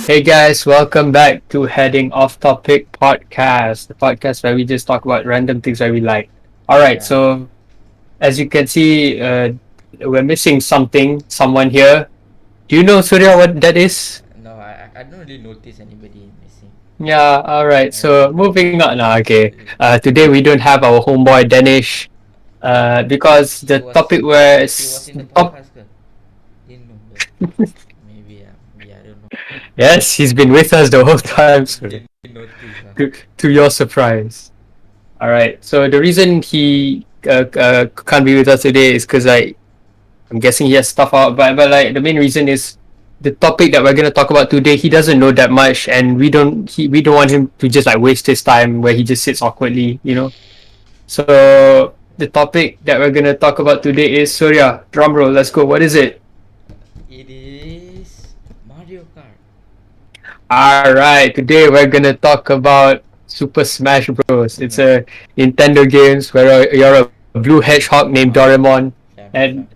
Hey guys, welcome back to Heading Off Topic Podcast, the podcast where we just talk about random things that we like. All right, Yeah. so as you can see, we're missing someone here. Do you know Surya what that is? No, I don't really notice anybody missing. Yeah, all right. I don't So know. moving on now. Okay, today we don't have our homeboy Danish, because He the was topic where he was it's in the podcast ke? Didn't know that. Maybe I don't know. yes, he's been with us the whole time, Surya. Didn't notice. To your surprise. All right. So the reason he can't be with us today is because I'm guessing he has stuff out. But like the main reason is the topic that we're gonna talk about today. He doesn't know that much, and we don't want him to just like waste his time where he just sits awkwardly. So the topic that we're gonna talk about today is Surya. Drum roll. Let's go. What is it? It is Mario Kart. All right. Today we're gonna talk about Super Smash Bros. It's a Nintendo games where you're a blue hedgehog named Doraemon, and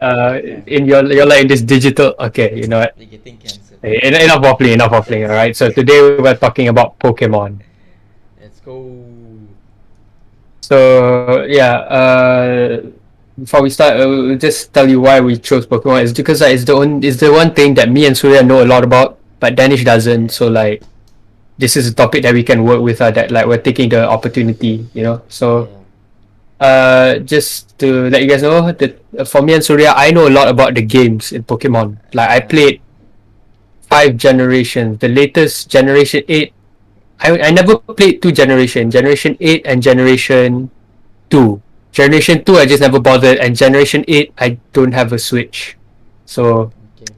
in you're like in this digital. Okay, you know what? We're getting cancelled. Enough waffling. Enough waffling. All right. So today we're talking about Pokemon. Let's go. So yeah. Before we start, we'll just tell you why we chose Pokemon. It's because it's the one thing that me and Surya know a lot about, but Danish doesn't. So like, this is a topic that we can work with. That like we're taking the opportunity. So just to let you guys know that for me and Surya, I know a lot about the games in Pokemon. Like I played 5 generations. The latest Generation 8. I never played 2 generations. Generation 8 and Generation 2. Generation 2 I just never bothered, and Generation 8 I don't have a Switch. So Okay.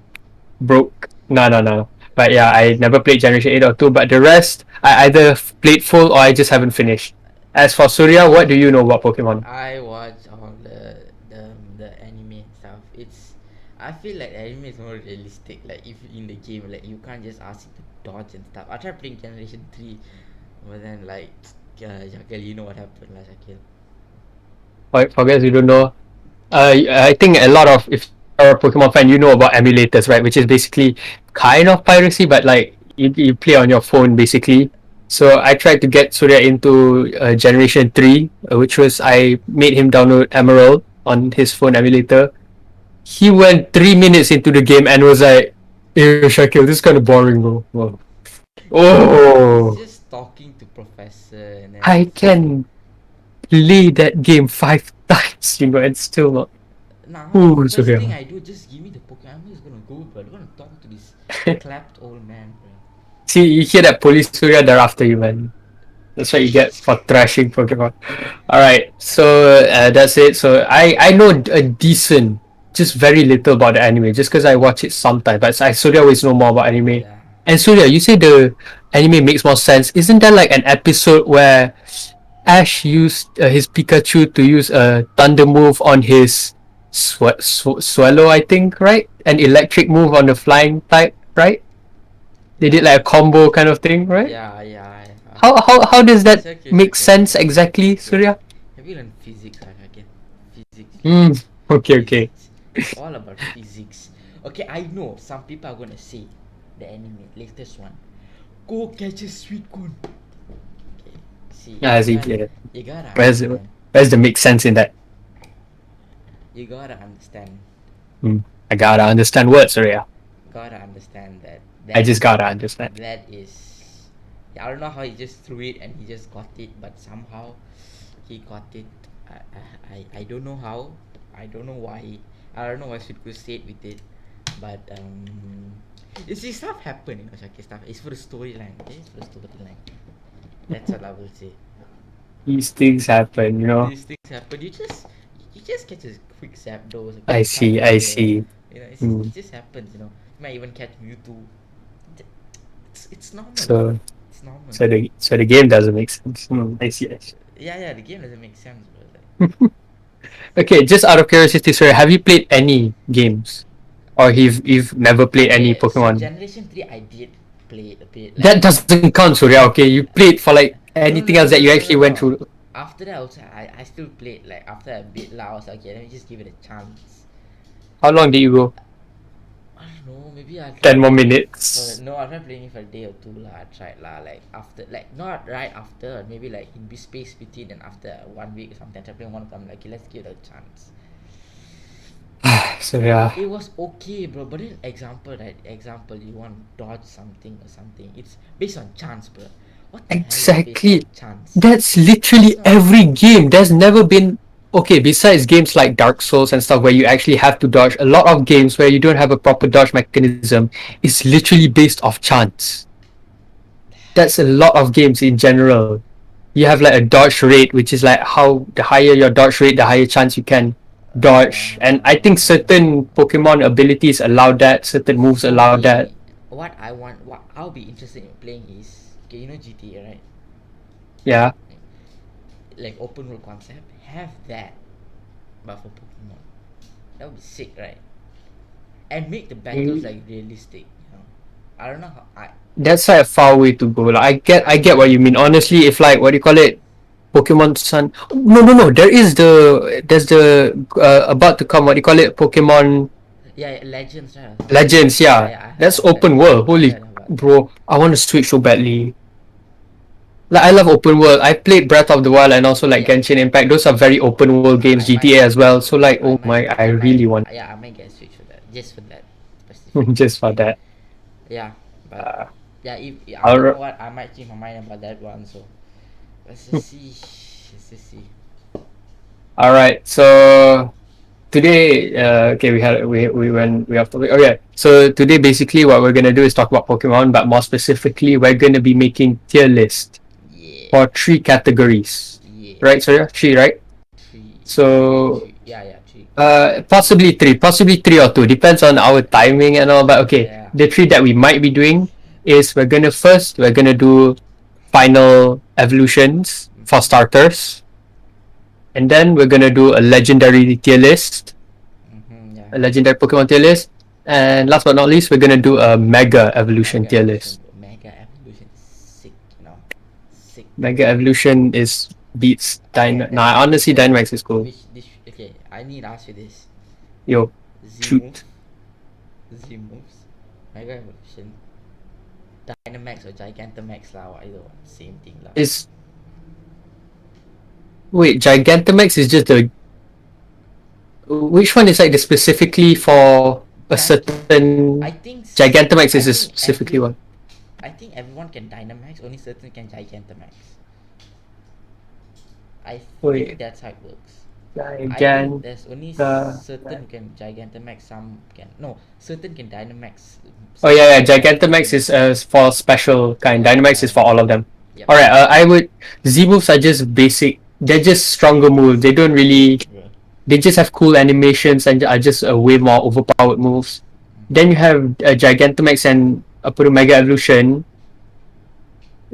broke. No. But yeah, I never played Generation 8 or 2, but the rest I either played full or I just haven't finished. As for Surya, what do you know about Pokemon? I watch all the anime stuff. I feel like anime is more realistic. Like if in the game, like you can't just ask it to dodge and stuff. I tried playing Generation 3, but then like, Shaqil, you know what happened, lah, Shaqil. For guys who don't know, I think a lot of, if you're a Pokemon fan, you know about emulators, right? Which is basically kind of piracy, but like you play on your phone basically. So I tried to get Surya into Generation 3, which was I made him download Emerald on his phone emulator. He went 3 minutes into the game and was like, "Hey, Shakil, this is kind of boring, bro." Whoa. Oh, He's just talking to Professor and then I can play that game 5 times, and still not. now Ooh, first Surya. thing I do, just give me the Pokemon. I'm just gonna go, bro. I'm gonna talk to this clapped old man, bro. See, you hear that police, Surya, they're after you, man. That's what you get for trashing Pokemon. Alright, so that's it. So I know a decent, just very little about the anime, just because I watch it sometimes. But Surya always know more about anime. Yeah. And Surya, you say the anime makes more sense. Isn't there like an episode where Ash used his Pikachu to use a thunder move on his Swallow, I think, right? An electric move on the flying type, right? They did like a combo kind of thing, right? Yeah. How does that It's okay, make it's okay. sense exactly, Surya? Have you learned physics, Shaqil? Physics. Okay. Physics. It's all about physics. Okay, I know some people are gonna say the anime latest one. Go catch a sweet corn. Okay. See, Yeah, you see, gotta, yeah. you gotta Where's understand. the make sense in that? You gotta understand. I gotta understand what, Surya. Gotta understand that. I just gotta understand. That is. I don't know how he just threw it and he just got it, but somehow he got it. I don't know how. I don't know why. I don't know why Sweetku stayed with it, but you see, stuff happen, Shaqil, stuff. It's for the storyline. Okay, it's for the storyline. That's what I will say. These things happen, These things happen. You just catch a quick Zapdos. I see. It just happens. You might even catch Mewtwo. It's normal. So It's normal. the game doesn't make sense. I see. Yeah. The game doesn't make sense, bro. Like, Okay, just out of curiosity, Surya, have you played any games, or you've never played any okay, so Pokemon? Generation 3, I did play a bit. That doesn't count, Surya. Okay, you played for like anything else that you actually went through. After that, also, I still played. Like after I beat La, I was like, okay, let me just give it a chance. How long did you go? I don't know, maybe I'll 10 more for minutes. no, I tried playing it for a day or two lah. I tried lah, like after, like not right after, maybe like in be space between and after 1 week or something. I tried playing one time, like okay, let's give it a chance. So yeah. It was okay, bro. But then example, you want to dodge something or something. It's based on chance, bro. What the hell is Exactly. based on chance? That's literally It's not- every game. There's never been okay, besides games like Dark Souls and stuff where you actually have to dodge, a lot of games where you don't have a proper dodge mechanism is literally based off chance. That's a lot of games in general. You have like a dodge rate, which is like how the higher your dodge rate, the higher chance you can dodge. And I think certain Pokemon abilities allow that, certain moves For allow me, that. what I'll be interested in playing is, okay, you know GTA, right? Yeah. Like open world concept, have that, but for Pokemon, that would be sick, right? And make the battles like realistic. I don't know how That's like a far way to go. Like I get what you mean. Honestly, if like what do you call it? Pokemon Sun. No. There's the about to come. What do you call it? Pokemon yeah, Legends, right? Legends. Yeah, I that's heard open that. world. I Holy heard about that. bro, I want to switch so badly. Like I love open world. I played Breath of the Wild and also like Yeah. Genshin Impact. Those are very open world games. I might, GTA as well. So like, oh my, I really want yeah, I might get a Switch for that, just for that specific. just for that. Yeah, but Uh, yeah, if I I'll don't re- know what, I might change my mind about that one. So let's just see. Let's just see. all right. So today, okay, we have to. Okay, so today basically what we're gonna do is talk about Pokemon, but more specifically, we're gonna be making tier list Yeah. for 3 categories. Yeah. Right, Surya? 3, right? Three. So Yeah, three. possibly three or two, depends on our timing and all. But okay, Yeah. the 3 that we might be doing is we're gonna do final evolutions for starters, and then we're gonna do a legendary tier list, Yeah. a legendary Pokemon tier list, and last but not least, we're gonna do a mega evolution tier list. Mega evolution is sick, sick. Mega evolution is beats Dynamax. Nah, honestly, Dynamax is cool. Okay, I need to ask you this. Yo, Z shoot. moves. Z moves. Mega evolution. Dynamax or Gigantamax lah, either one, same thing lah. Is wait, Gigantamax is just the. Which one is like the specifically for a certain? I think Gigantamax is I a think specifically one. I think everyone can Dynamax, only certain can Gigantamax. I Wait. think that's how it works. I Gigant. think there's only the- certain who can Gigantamax, some can no, certain can Dynamax. Oh yeah, Gigantamax is for special kind. Dynamax is for all of them. Yep. Alright, I would. Z moves are just basic. They're just stronger moves. They don't really. Yeah. They just have cool animations and are just way more overpowered moves. Then you have Gigantamax and Mega Evolution.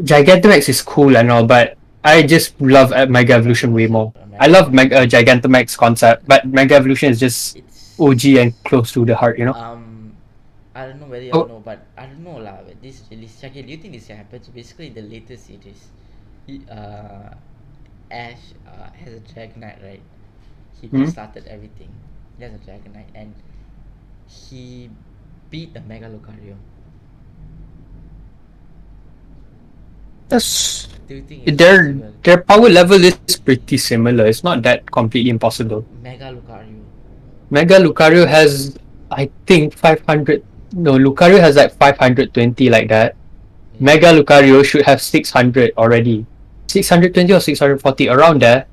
Gigantamax is cool and all, but I just love Mega Evolution way more. I love Gigantamax concept, but Mega Evolution is just It's OG and close to the heart, you know? I don't know whether you Oh. know, but I don't know lah. But this release, Shaqil, do you think this can happen? So basically, the latest series, Ash has a Dragonite, right? He started everything. He has a Dragonite, and he beat the Mega Lucario. That's Do you think it's their possible? their power level is pretty similar. It's not that completely impossible. Mega Lucario? Mega Lucario has, I think, 500. No, Lucario has like 520 like that. Mega Lucario should have 600 already. 620 or 640 around there.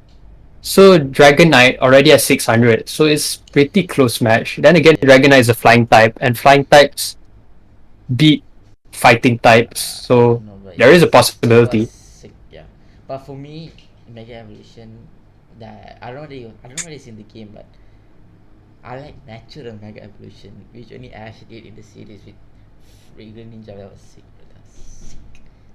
So Dragonite already has 600. So it's pretty close match. Then again, Dragonite is a flying type, and flying types beat fighting types. So No, but there is a it possibility. was sick, yeah. But for me, Mega Evolution, that I don't know whether it's in the game, but I like natural Mega Evolution, which only Ash did in the series with regular Ninja. That was sick. That was sick.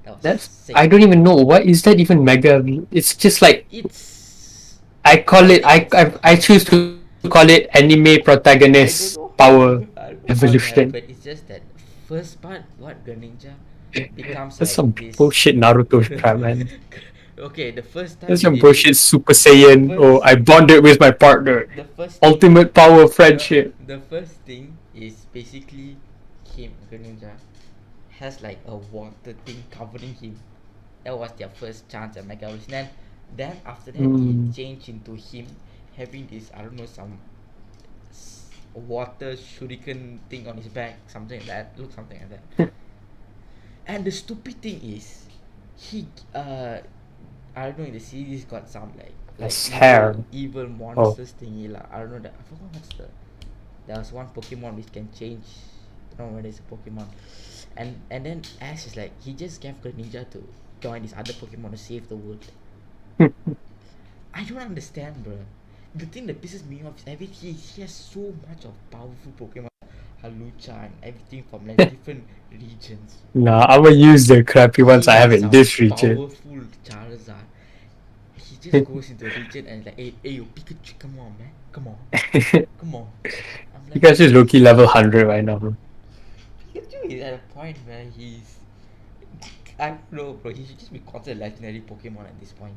That was That's sick. I don't even know what is that even Mega. It's just like It's I call it. I choose to call it anime protagonist power evolution. but it's just that first part, what Greninja becomes That's like some this. bullshit Naruto crap, man. Okay, the first time That's he some did bullshit Super Saiyan. First- Oh, I bonded with my partner. the first thing, Ultimate power of friendship. the first thing is basically him, Greninja, has like a water thing covering him. That was their first chance at Mega Evolution. Then after that, it Mm. changed into him having this, I don't know, some water shuriken thing on his back, something like that. Look, something like that. And the stupid thing is, he I don't know, in the series got some like His hair. evil Oh. monsters thingy lah. I don't know that. I forgot what's the. There was one Pokemon which can change. I don't know whether it's a Pokemon. And then Ash is like, he just gave Greninja to join this other Pokemon to save the world. I don't understand, bro. The thing that pisses me off is he has so much of powerful Pokemon, Halucha and everything from like different regions. Nah, I will use the crappy ones He I have has in some this region. powerful Charizard. He just goes into the region and like, hey, yo, Pikachu, come on, man, come on, come on. I'm like, Pikachu is low-key level 100 right now, bro. Pikachu is at a point where he's, I don't know, bro. He should just be considered legendary Pokemon at this point.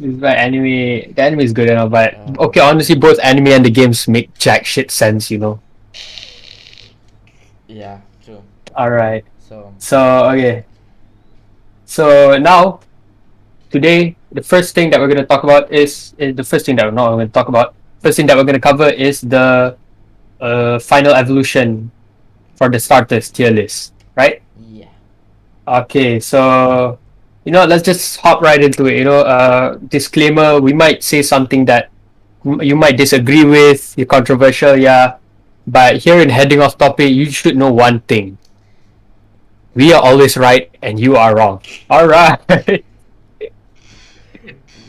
But anime, the anime is good enough, but Oh. okay, honestly, both anime and the games make jack shit sense, you know. Yeah, true. Alright. So So, okay. So now, today, the first thing that we're going to talk about is the first thing that we're not going to talk about. First thing that we're going to cover is the final evolution for the starters tier list, right? yeah, Okay, so let's just hop right into it. Disclaimer: we might say something that you might disagree with, you're controversial, yeah. But here in heading off topic, you should know one thing: we are always right and you are wrong. All right.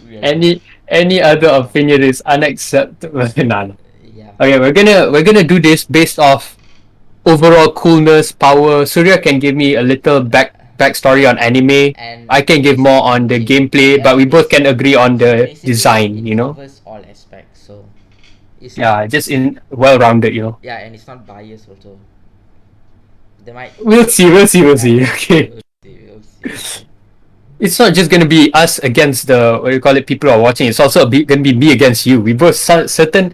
we are Any other opinion is unacceptable. Nah, nah. yeah. Okay, we're gonna do this based off overall coolness, power. Surya can give me a little backstory on anime. And I can give more on the gameplay, but we both can agree on the basically, design. it covers all aspects. So it's Yeah, not, just in well-rounded. yeah, and it's not biased also. They might. We'll see. Okay, We'll see. it's not just gonna be us against the what do you call it, people who are watching. It's also gonna be me against you. We both certain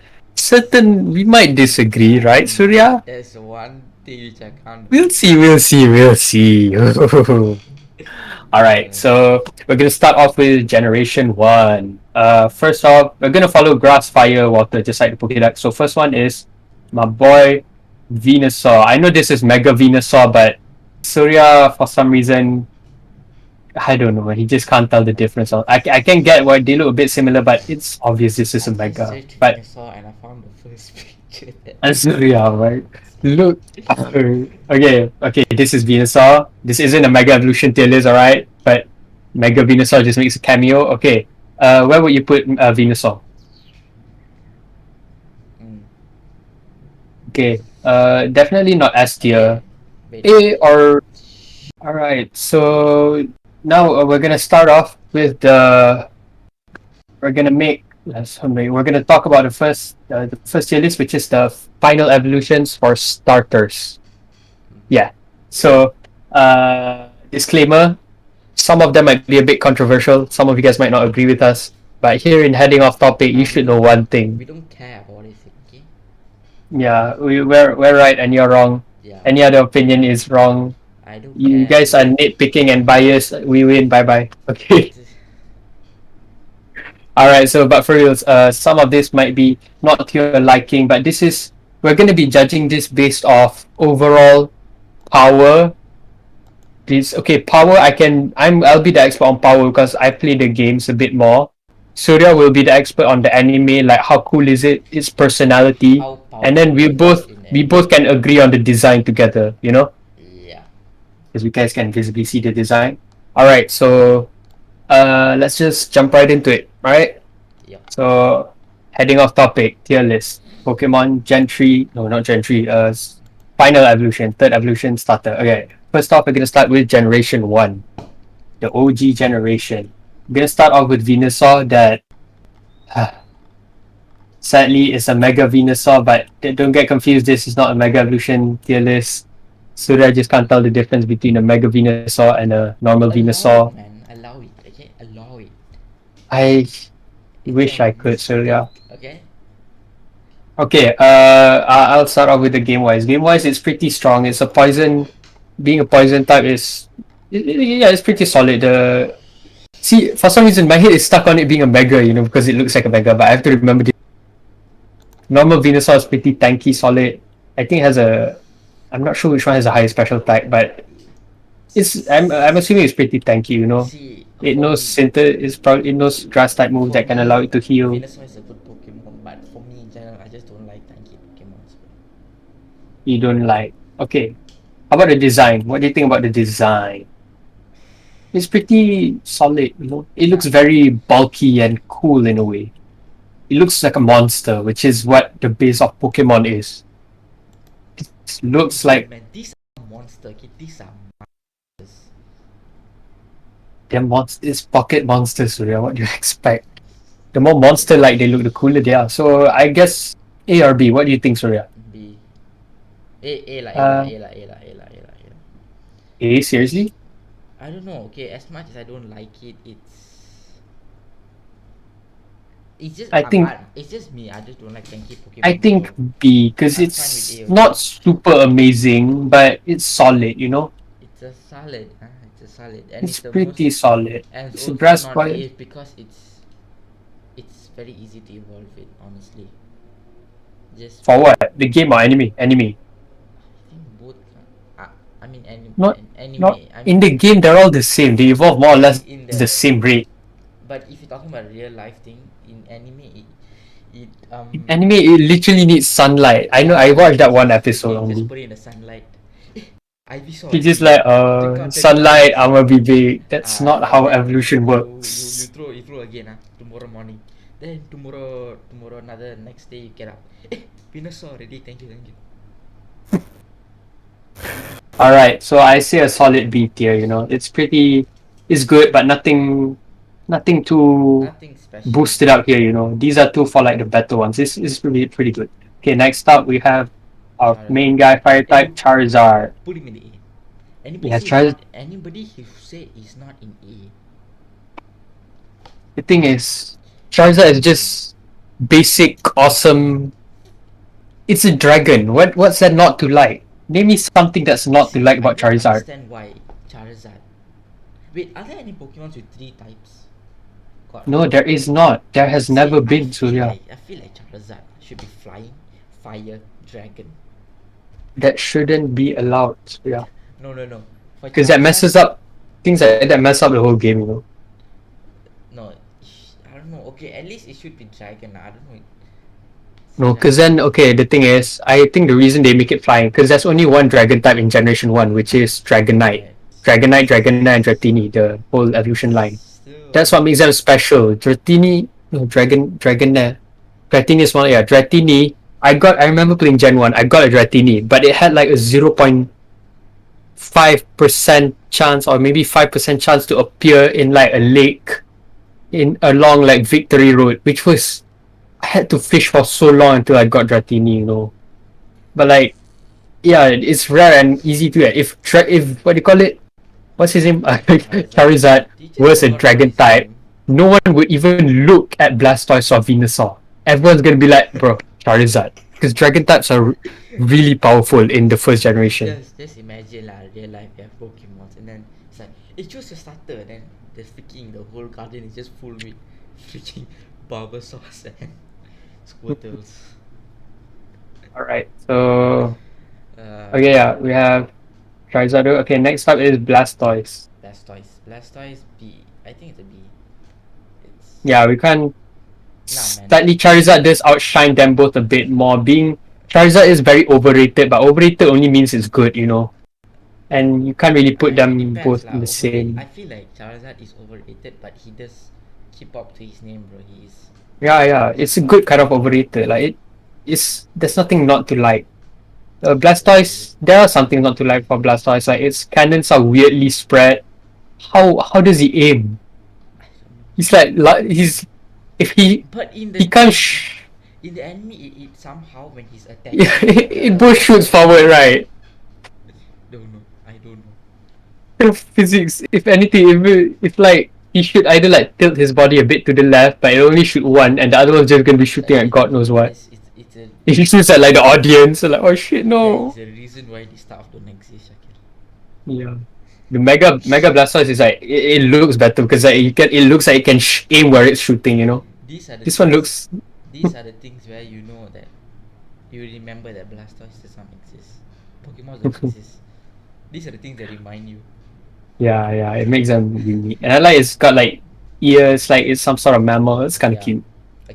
we might disagree, right, Surya? There's one thing which I can't. We'll see. All right, so we're gonna start off with Generation 1. First off, we're gonna follow Grass, Fire, Water, just like the Pokédex. So first one is my boy Venusaur. I know this is Mega Venusaur, but Surya, for some reason, I don't know. He just can't tell the difference. I can get why they look a bit similar, but it's obvious this is a I Mega. searched But Venusaur and I found the first picture. and Surya, right? Look. Okay. This is Venusaur. This isn't a Mega Evolution tier list, alright? But Mega Venusaur just makes a cameo. Okay. Where would you put Venusaur? Okay. Definitely not S tier. A or. Alright. So now we're gonna start off with the. We're gonna talk about the first tier list, which is the final evolutions for starters. Yeah. So, disclaimer: some of them might be a bit controversial. Some of you guys might not agree with us. But here in heading off topic, you should know one thing. We don't care about it, okay? Yeah, we're right and you're wrong. Yeah. Any other opinion is wrong. I don't You care. guys are nitpicking and biased. We win. Bye bye. Okay. Alright, so but for reals, some of this might be not to your liking, but we're gonna be judging this based off overall power. Power. I'll be the expert on power because I play the games a bit more. Surya will be the expert on the anime, like how cool is it, its personality, and then we both can agree on the design together. Yeah. Because you guys can visibly see the design. Alright, so let's just jump right into it, right? Yeah. So, heading off topic, tier list. Pokemon Gen 3, no, not Gen 3, final evolution, third evolution starter. Okay, first off, we're gonna start with Generation 1, the OG generation. We're gonna start off with Venusaur that sadly is a Mega Venusaur, but don't get confused, this is not a Mega Evolution tier list. Surya just can't tell the difference between a Mega Venusaur and a normal Venusaur. Allow it, okay? Allow it. I wish I could, Surya. Okay? Okay, I'll start off with the game wise. Game wise, it's pretty strong. It's a poison. Being a poison type is, yeah, it's pretty solid. See, for some reason, my head is stuck on it being a mega, because it looks like a mega. But I have to remember, normal Venusaur is pretty tanky, solid. I think it has a. I'm not sure which one has a higher special type, but I'm assuming it's pretty tanky. See, It for knows me, it knows grass type move for that can me, allow it to heal. Venusaur is a good Pokemon, but for me in general, I just don't like tanky Pokemons. You don't like. Okay, how about the design? What do you think about the design? It's pretty solid. It looks very bulky and cool in a way. It looks like a monster, which is what the base of Pokemon is. It looks Dude, like man, these are monster. Okay, these are monsters. they're it's pocket monsters, Surya. What do you expect? The more monster-like they look, the cooler they are. So I guess A or B. What do you think, Surya? B. A lah, A lah, Uh, A lah, A lah, A lah, A lah, A lah. A, seriously? I don't know. Okay, as much as I don't like it, it's just I think it's just me. I just don't like tanky Pokemon. I think So B because I'm fine with it's A. not super amazing, but it's solid. It's a solid. It's a solid, and It's it's the pretty most. solid. And it's It's a also grass not quite. A because it's very easy to evolve it. Honestly, just For what? The game or anime? Anime. I think both. I mean Not anime. not I in mean, the game. They're all the same. They evolve more or less in the same rate. but if you're talking about real life thing in anime, it In anime, it literally needs sunlight. I know. I watched that one episode just only. put it in the sunlight. Ivysaur. It's just like sunlight. I'ma be big. That's not how then evolution you works. throw again tomorrow morning. Then tomorrow another next day you get up. Venusaur already. Thank you. All right. So I say a solid B tier. It's pretty. It's good, but nothing too Nothing special. boosted up here. These are two for like the better ones. It's pretty good. Okay, next up we have our main guy, fire type Charizard. Put him in the A. Anybody Yeah, say he's not, anybody who say he's not in A. The thing is, Charizard is just basic, awesome. It's a dragon. What's there not to like? Name me something that's not to like about I don't Charizard. understand why Charizard. Wait, are there any Pokemons with 3 types? God, No, there is not. There has never been, Surya. I feel like Charizard should be flying, fire, dragon. That shouldn't be allowed, Surya. No. Because that messes up things like that mess up the whole game. No, I don't know. Okay, at least it should be dragon. I don't know. No, because then, okay, the thing is, I think the reason they make it flying, because there's only one dragon type in Generation 1, which is Dragonite. Dragonite, and Dratini, the whole evolution line. Still, That's what makes them special. Dratini, no, Dratini is one, yeah, Dratini, I remember playing Gen 1, I got a Dratini, but it had like a 0.5% chance, or maybe 5% chance to appear in like a lake along like Victory Road, which was, I had to fish for so long until I got Dratini. But like, yeah, it's rare and easy to get. If what do you call it? What's his name? Charizard was a dragon type. No one would even look at Blastoise or Venusaur. Everyone's gonna be like, bro, Charizard, because dragon types are really powerful in the first generation. just imagine lah, real life you have Pokemons and then it's like, choose your starter, then there's freaking the whole garden is just full with freaking Bulbasaurs and Squirtles. Alright, so Uh, okay, yeah, we have Charizard. Okay, next up is Blastoise. Blastoise B. I think it's a B. It's Yeah, we can't. man. Slightly, Charizard does outshine them both a bit more. Charizard is very overrated, but overrated only means it's good, and you can't really put them Depends both lah, in the same. I feel like Charizard is overrated, but he does keep up to his name, bro. He is. Yeah, it's a good kind of overrated. Like there's nothing not to like. Blastoise, there are something not to like for Blastoise. Like its cannons are weirdly spread. How does he aim? He's like if he But in the he can't. in the anime, it somehow when he's attacked. Yeah, it both shoots forward, right? I don't know. Physics. If anything, if like he should either like tilt his body a bit to the left, but it only shoot one, and the other one's just gonna be shooting at God knows what. It's a It seems at like the audience, like, oh shit, There is no. a reason why this stuff don't exist, Shaqil. Yeah. The Mega Blastoise is like it looks better because like it looks like it can aim where it's shooting. These are the This one things. looks. These are the things where you know that you remember that Blastoise does not exist. Pokemon don't exist. These are the things that remind you. Yeah, it makes them unique, and I like it's got like ears, like it's some sort of mammal. It's kind of Yeah. cute.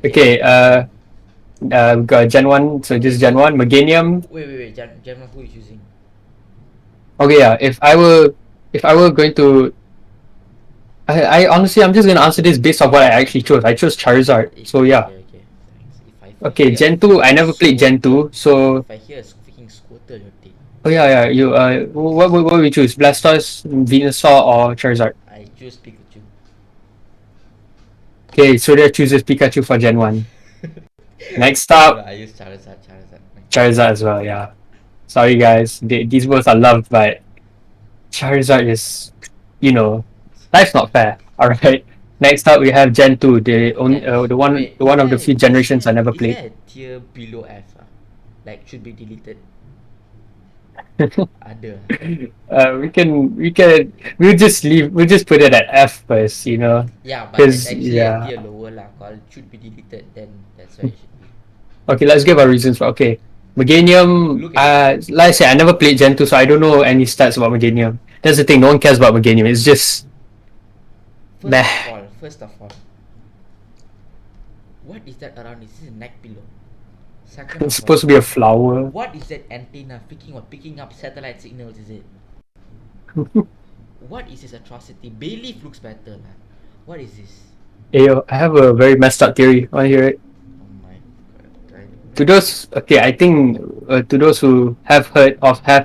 Okay. Okay, we got Gen 1, so this is Gen 1, Meganium. Wait. General, who is using? Okay, yeah, if I were going to, I honestly, I'm just gonna answer this based on what I actually chose. I chose Charizard, so yeah. Okay. Thanks. If Okay, hear Gen a 2, I freaking never played Gen 2, so. if I hear a freaking squirtle, you're dead. Oh yeah, you, what would we choose? Blastoise, Venusaur, or Charizard? I choose Pikachu. Okay, Surya chooses Pikachu for Gen 1. Next up, I use Charizard. Charizard as well, yeah. Sorry guys, these both are loved, but Charizard is, life's not fair. Alright. Next up, we have Gen 2, the one of the few generations I never Is played. there a tier below F? Like should be deleted. Ada. We'll just put it at F first, Yeah, but because it's actually a tier lower lah. Called should be deleted. Then that's why it should be. Okay, let's give our reasons. Okay, Meganium. Look at Like I said, I never played Gen 2, so I don't know any stats about Meganium. That's the thing. No one cares about Meganium. It's just meh. First of all, what is that around? Is this a neck pillow? Second It's of supposed to be a flower. what is that antenna picking up satellite signals? Is it? What is this atrocity? Bayleaf looks better lah. What is this? Ayo, I have a very messed up theory. Want to hear it? Oh my god. To those, okay, I think to those who have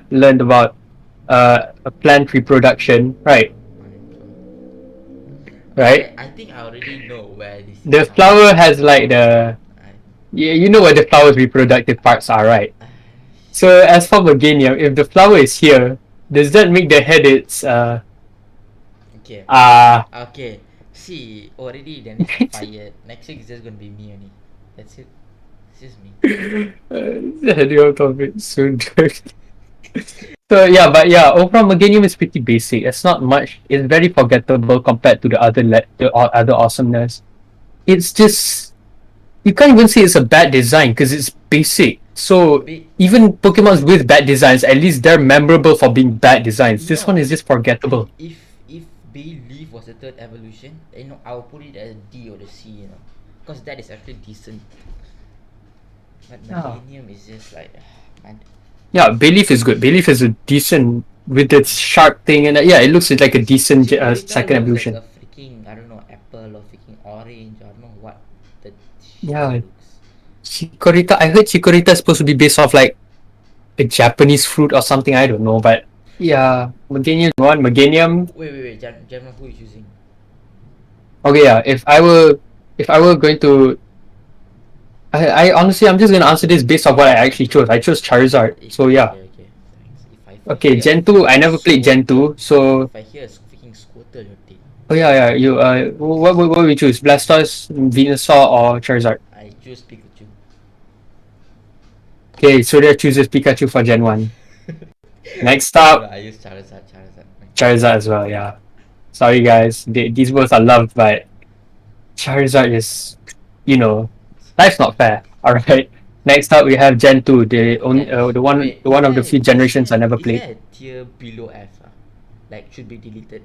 learned about plant reproduction, right? Right. I think I already know where this. The flower has like you know what the flower's reproductive parts are, right? So as for Meganium, if the flower is here, does that make the head its Okay. uh Okay. See, already then it's fired. Next week is just gonna be me only. That's it. It's just me. the head of it so dirty. So yeah, but yeah, overall Meganium is pretty basic. It's not much. It's very forgettable compared to the other awesomeness. It's just you can't even say it's a bad design because it's basic. So even Pokemons with bad designs, at least they're memorable for being bad designs. This one is just forgettable. If Bayleaf was the third evolution, I'll put it as a D or the C, because that is actually decent. But Meganium is just like, man. Yeah, Bayleaf is good. Bayleaf is a decent with the sharp thing, and it looks like a decent second evolution. Like a freaking, I don't know, apple or freaking orange, I don't know what the Yeah. looks. Chikorita, I heard Chikorita is supposed to be based off like a Japanese fruit or something. I don't know, but yeah, Meganium. Wait. General, who is using? Okay, yeah. If I were going to, I honestly, I'm just gonna answer this based on what I actually chose. I chose Charizard, so yeah. Okay. Thanks. Okay, Gen 2. I never played Gen 2, so. If I hear a freaking squirtle, you're dead. Oh yeah. You what would we choose? Blastoise, Venusaur, or Charizard? I choose Pikachu. Okay, Surya chooses Pikachu for Gen 1. Next up, I use Charizard. Charizard as well, yeah. Sorry guys, these both are loved, but Charizard is, life's not fair. Alright. Next up, we have Gen 2, the one of the few generations I never played. Is there a tier below F? Like should be deleted.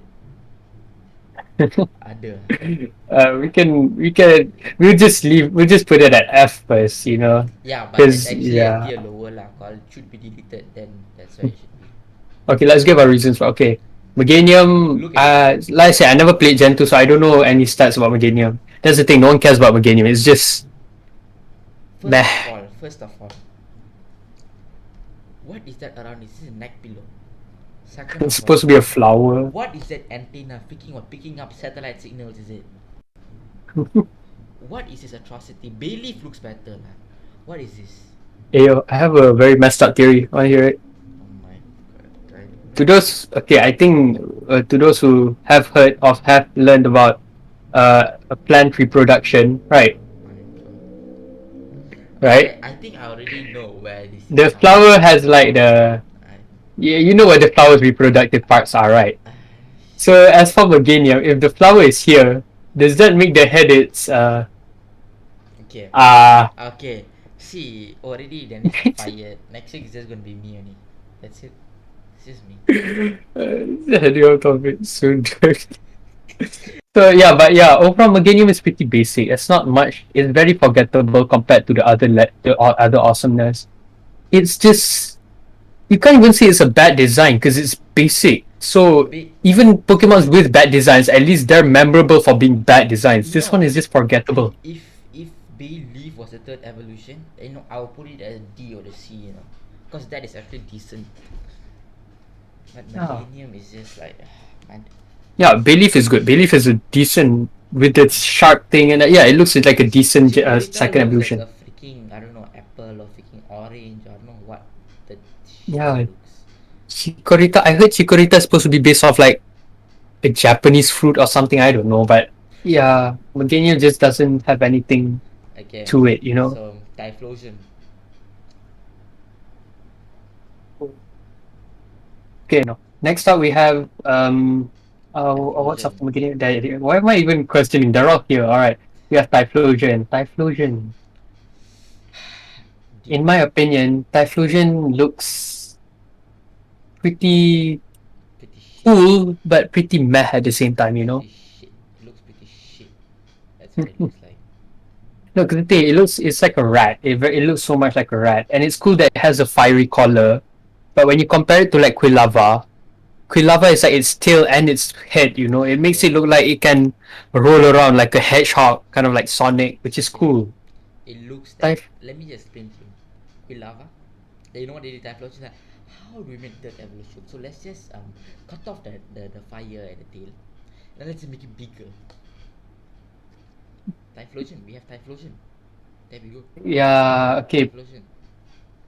Ada. We'll just put it at F first, Yeah, but it's actually yeah. a tier lower lah. Called should be deleted. Then that's why it should be. Okay, let's give our reasons. Okay, Meganium. Like I said, I never played Gen 2, so I don't know any stats about Meganium. That's the thing. No one cares about Meganium. It's just meh. First of all, what is that around? Is this a neck pillow? Second It's supposed to be a flower. what is that antenna picking up satellite signals? Is it? What is this atrocity? Bayleaf looks better lah. What is this? Ayo, I have a very messed up theory. Want to hear it? Oh my god. To those, okay, I think to those who have learned about plant reproduction, right? right? I think I already know where this is The coming flower from. has like the I, yeah, you know what the flower's reproductive parts are, right? uh, So as for Meganium, if the flower is here, does that make the head its okay. uh Okay. See, already Dennis got fired. Next week is just gonna be me only. That's it. It's just me. heading out of it soon? So yeah, but yeah, overall Meganium is pretty basic. It's not much. It's very forgettable compared to the other awesomeness. It's just you can't even say it's a bad design because it's basic. So Be even Pokemons with bad designs, at least they're memorable for being bad designs. This one no. is just forgettable. If Bayleaf was the third evolution, I'll put it as D or the C. Because that is actually decent. But Yeah, Meganium is just like, man. yeah. Bayleaf is good. Bayleaf is a decent with its sharp thing, and yeah, it looks like a decent Chikorita second looks like evolution. a freaking, I don't know, apple or freaking orange. I don't know what the shit Yeah, looks. Chikorita. I heard Chikorita is supposed to be based off like a Japanese fruit or something. I don't know, but yeah, Meganium just doesn't have anything Okay, to it. You know. so Typhlosion. Okay, no. Next up, we have what's Typhlosion. after beginning? Why am I even questioning? They're all here. All right, we have Typhlosion. Typhlosion. D. In my opinion, Typhlosion looks pretty Pretty shit. cool, but pretty meh at the same time. You know. Pretty shit. It looks pretty shit. That's what it looks like. Look, the thing, it's like a rat. It looks so much like a rat, and it's cool that it has a fiery collar. But when you compare it to like Quilava is like its tail and its head, you know. It makes Okay. it look like it can roll around like a hedgehog, kind of like Sonic, which is Okay. cool. It looks that. Typh- Let me just explain to you. With lava, you know what they did Typhlosion? Like, how do we make that evolution? So let's just cut off the fire at the tail, and let's make it bigger. Typhlosion. We have Typhlosion. There we go. yeah, okay. Typhlosion.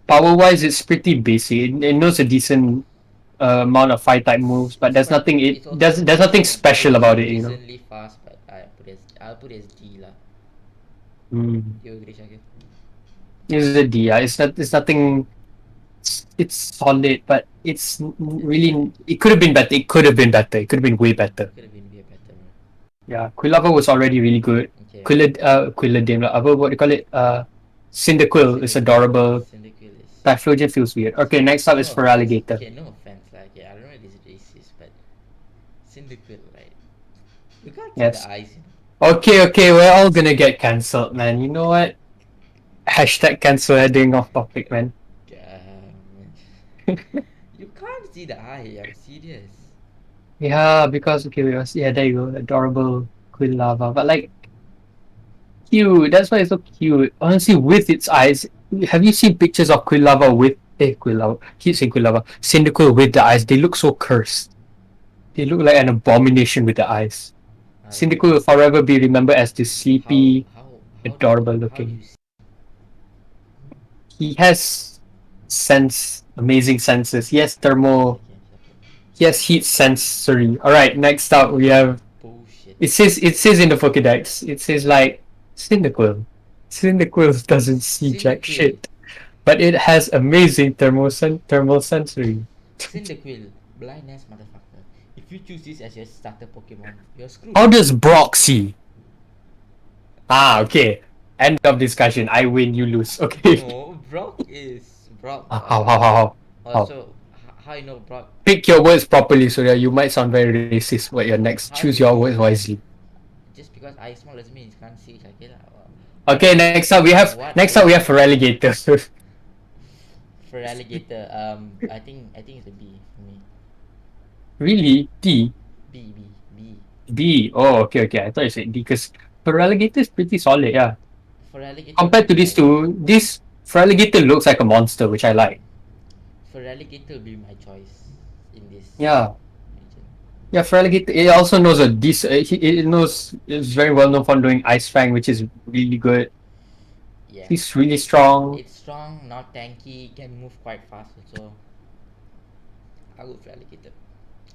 Power wise, it's pretty basic. It knows a decent amount of fire type moves, but It's there's quite. nothing. It's also. There's It's nothing also. special It's about it, you know. decently fast, but I'll put it as D lah. Mm. You agree, Shaqil? It's a D. Yeah. It's nothing. It's solid, but it's really. It could have been better. It could have been better. It could have been way better. Could have been way better. Yeah, Quilava was already really good. Okay. Quilladin, what do you call it? Cyndaquil is adorable. Cyndaquil is. Typhlosion feels weird. Okay, next up is No for offense. Alligator. Okay, no offense. Like, okay, I don't know if this is racist, but Cyndaquil, right? You can't see the Yes. eyes. Okay, we're all gonna get cancelled, man. You know what? Hashtag cancel heading off topic, man. You can't see the eye. I'm serious. Yeah, because okay, yeah, there you go. Adorable Quilava. But like cute. That's why it's so cute. Honestly, with its eyes. Have you seen pictures of Quilava with Quilava? Keep saying Quilava. Cyndaquil with the eyes. They look so cursed. They look like an abomination with the eyes. I don't Cyndaquil know. will forever be remembered as this How sleepy, how adorable how do looking. you see? He has amazing senses. He has thermal, he has heat sensory. Alright, next up we have Bullshit. it says in the Pokédex, it says like Cyndaquil. Cyndaquil doesn't see jack Cyndaquil. shit. But it has amazing thermal sensory. Cyndaquil. Blind ass motherfucker. If you choose this as your starter Pokemon, you're screwed. How does Brock see? Ah, okay. End of discussion. I win, you lose. Okay. No, Brock is Brock. How? Also, how you know Brock? Pick your words properly, Surya. You might sound very racist. But your next, How do choose you your know? words wisely. Just because I small doesn't mean you can't see Shaqil. Okay, What next up we have Feraligatr. for alligator? I think it's a B for me. Really? D? B B B. B. Oh, okay. I thought you said D because Feraligatr is pretty solid, yeah. For alligator, Compared will to be these my two, this Feraligatr looks like a monster, which I like. for alligator will be my choice in this Yeah. region. Yeah, Feraligatr, it also knows it knows, it's very well known for doing Ice Fang, which is really good. Yeah. He's really strong. It's strong, not tanky, can move quite fast also. I'll go for alligator.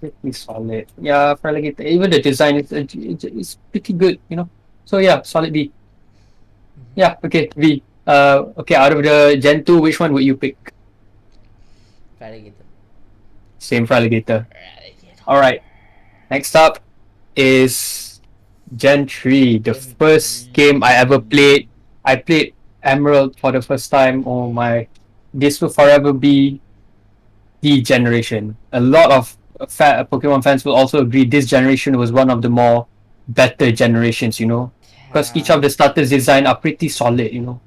Pretty solid. Yeah, Feraligatr, even the design is pretty good, you know. So yeah, solid B. Mm-hmm. Yeah, okay, V. Okay, out of the Gen 2, which one would you pick? Variegator. Same for Alligator. Variegator. Alright, next up is Gen 3, the Gen first game I ever 3. played. I played Emerald for the first time. Oh my. This will forever be the generation. A lot of Pokemon fans will also agree this generation was one of the more better generations, you know? Because each Yeah. of the starters design are pretty solid, you know?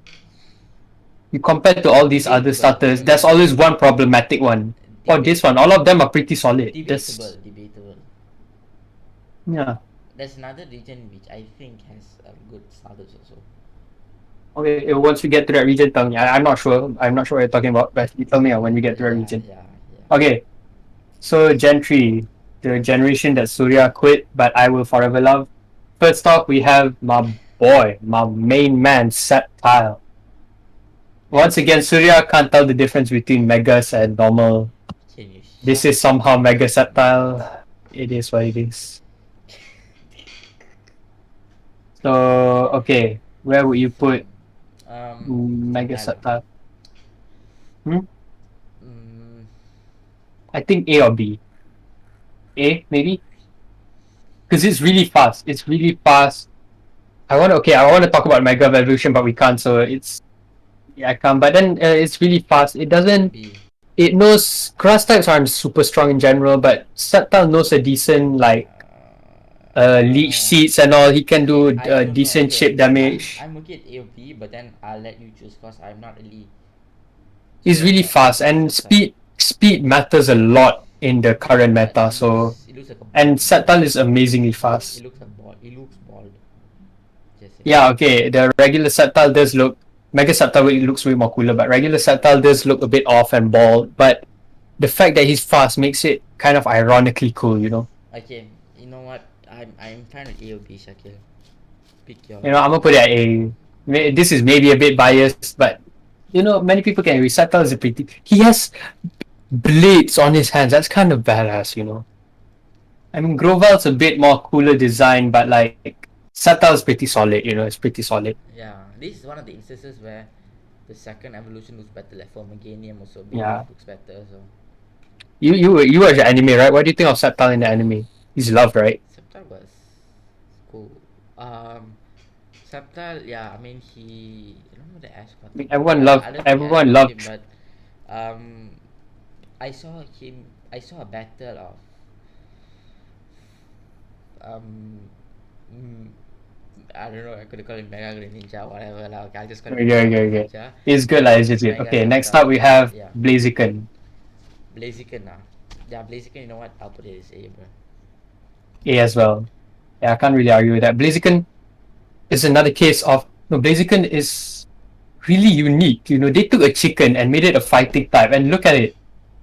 You compare to all these other Debatable. starters, there's always one problematic one. For this one, all of them are pretty solid. Debatable. Debatable. Yeah. There's another region which I think has good starters also. Okay, once we get to that region, tell me. I'm not sure. I'm not sure what you're talking about, but you tell me when we get to that Yeah, region. yeah, yeah. Okay, so Gen 3, the generation that Surya quit, but I will forever love. First off, we have my boy, my main man, Septile. Once again, Surya can't tell the difference between Megas and normal. Can you This shut is somehow Mega Septile. It is what it is. So, okay, where would you put Mega Subtile. Septile? Hmm? Mm, I think A or B. A, maybe? Because it's really fast. It's really fast. I want to talk about Mega Evolution, but we can't, so it's. Yeah, I can't. But then it's really fast. It doesn't. B. It knows. Grass types aren't super strong in general, but Septile knows a decent, like, leech seeds and all. He can do I don't know. decent Okay, shape damage. I'm okay at A or B, but then I'll let you choose because I'm not really He's sure really about fast, and Subtile. speed matters a lot in the current meta. So, It looks like a and bald. Septile is amazingly fast. It looks like bald. It looks bald. Just saying. Yeah, okay. The regular Septile does look. Mega Septile looks way more cooler, but regular Septile does look a bit off and bald. But the fact that he's fast makes it kind of ironically cool, you know? Okay, you know what? I'm fine with A or B, Shaqil. Pick your. You know, I'm gonna put it at A. This is maybe a bit biased, but you know, many people can agree. Septile is a pretty. He has blades on his hands. That's kind of badass, you know? I mean, Groval's a bit more cooler design, but like, Septile is pretty solid, you know? It's pretty solid. Yeah, this is one of the instances where the second evolution looks better. Like for Meganium also, Yeah. looks better. So You watch the anime, right? What do you think of Septile in the anime? He's loved, right? Septile was cool. Septile, yeah. I mean, I don't know the Ash got. I mean, everyone Him, loved. but um, I saw him. I saw a battle of um. mm, I don't know. I could call him Mega Greninja, whatever. Like, I'll just call him Yeah, Mega yeah, yeah. Greninja. It's good, like, it's just good. Mega Okay, next Septile. up we have Yeah. Blaziken. Blaziken, yeah, Blaziken. You know what? I'll put it as A, bro. A as well. Yeah, I can't really argue with that. Blaziken is another case of no. Blaziken is really unique. You know, they took a chicken and made it a fighting type, and look at it.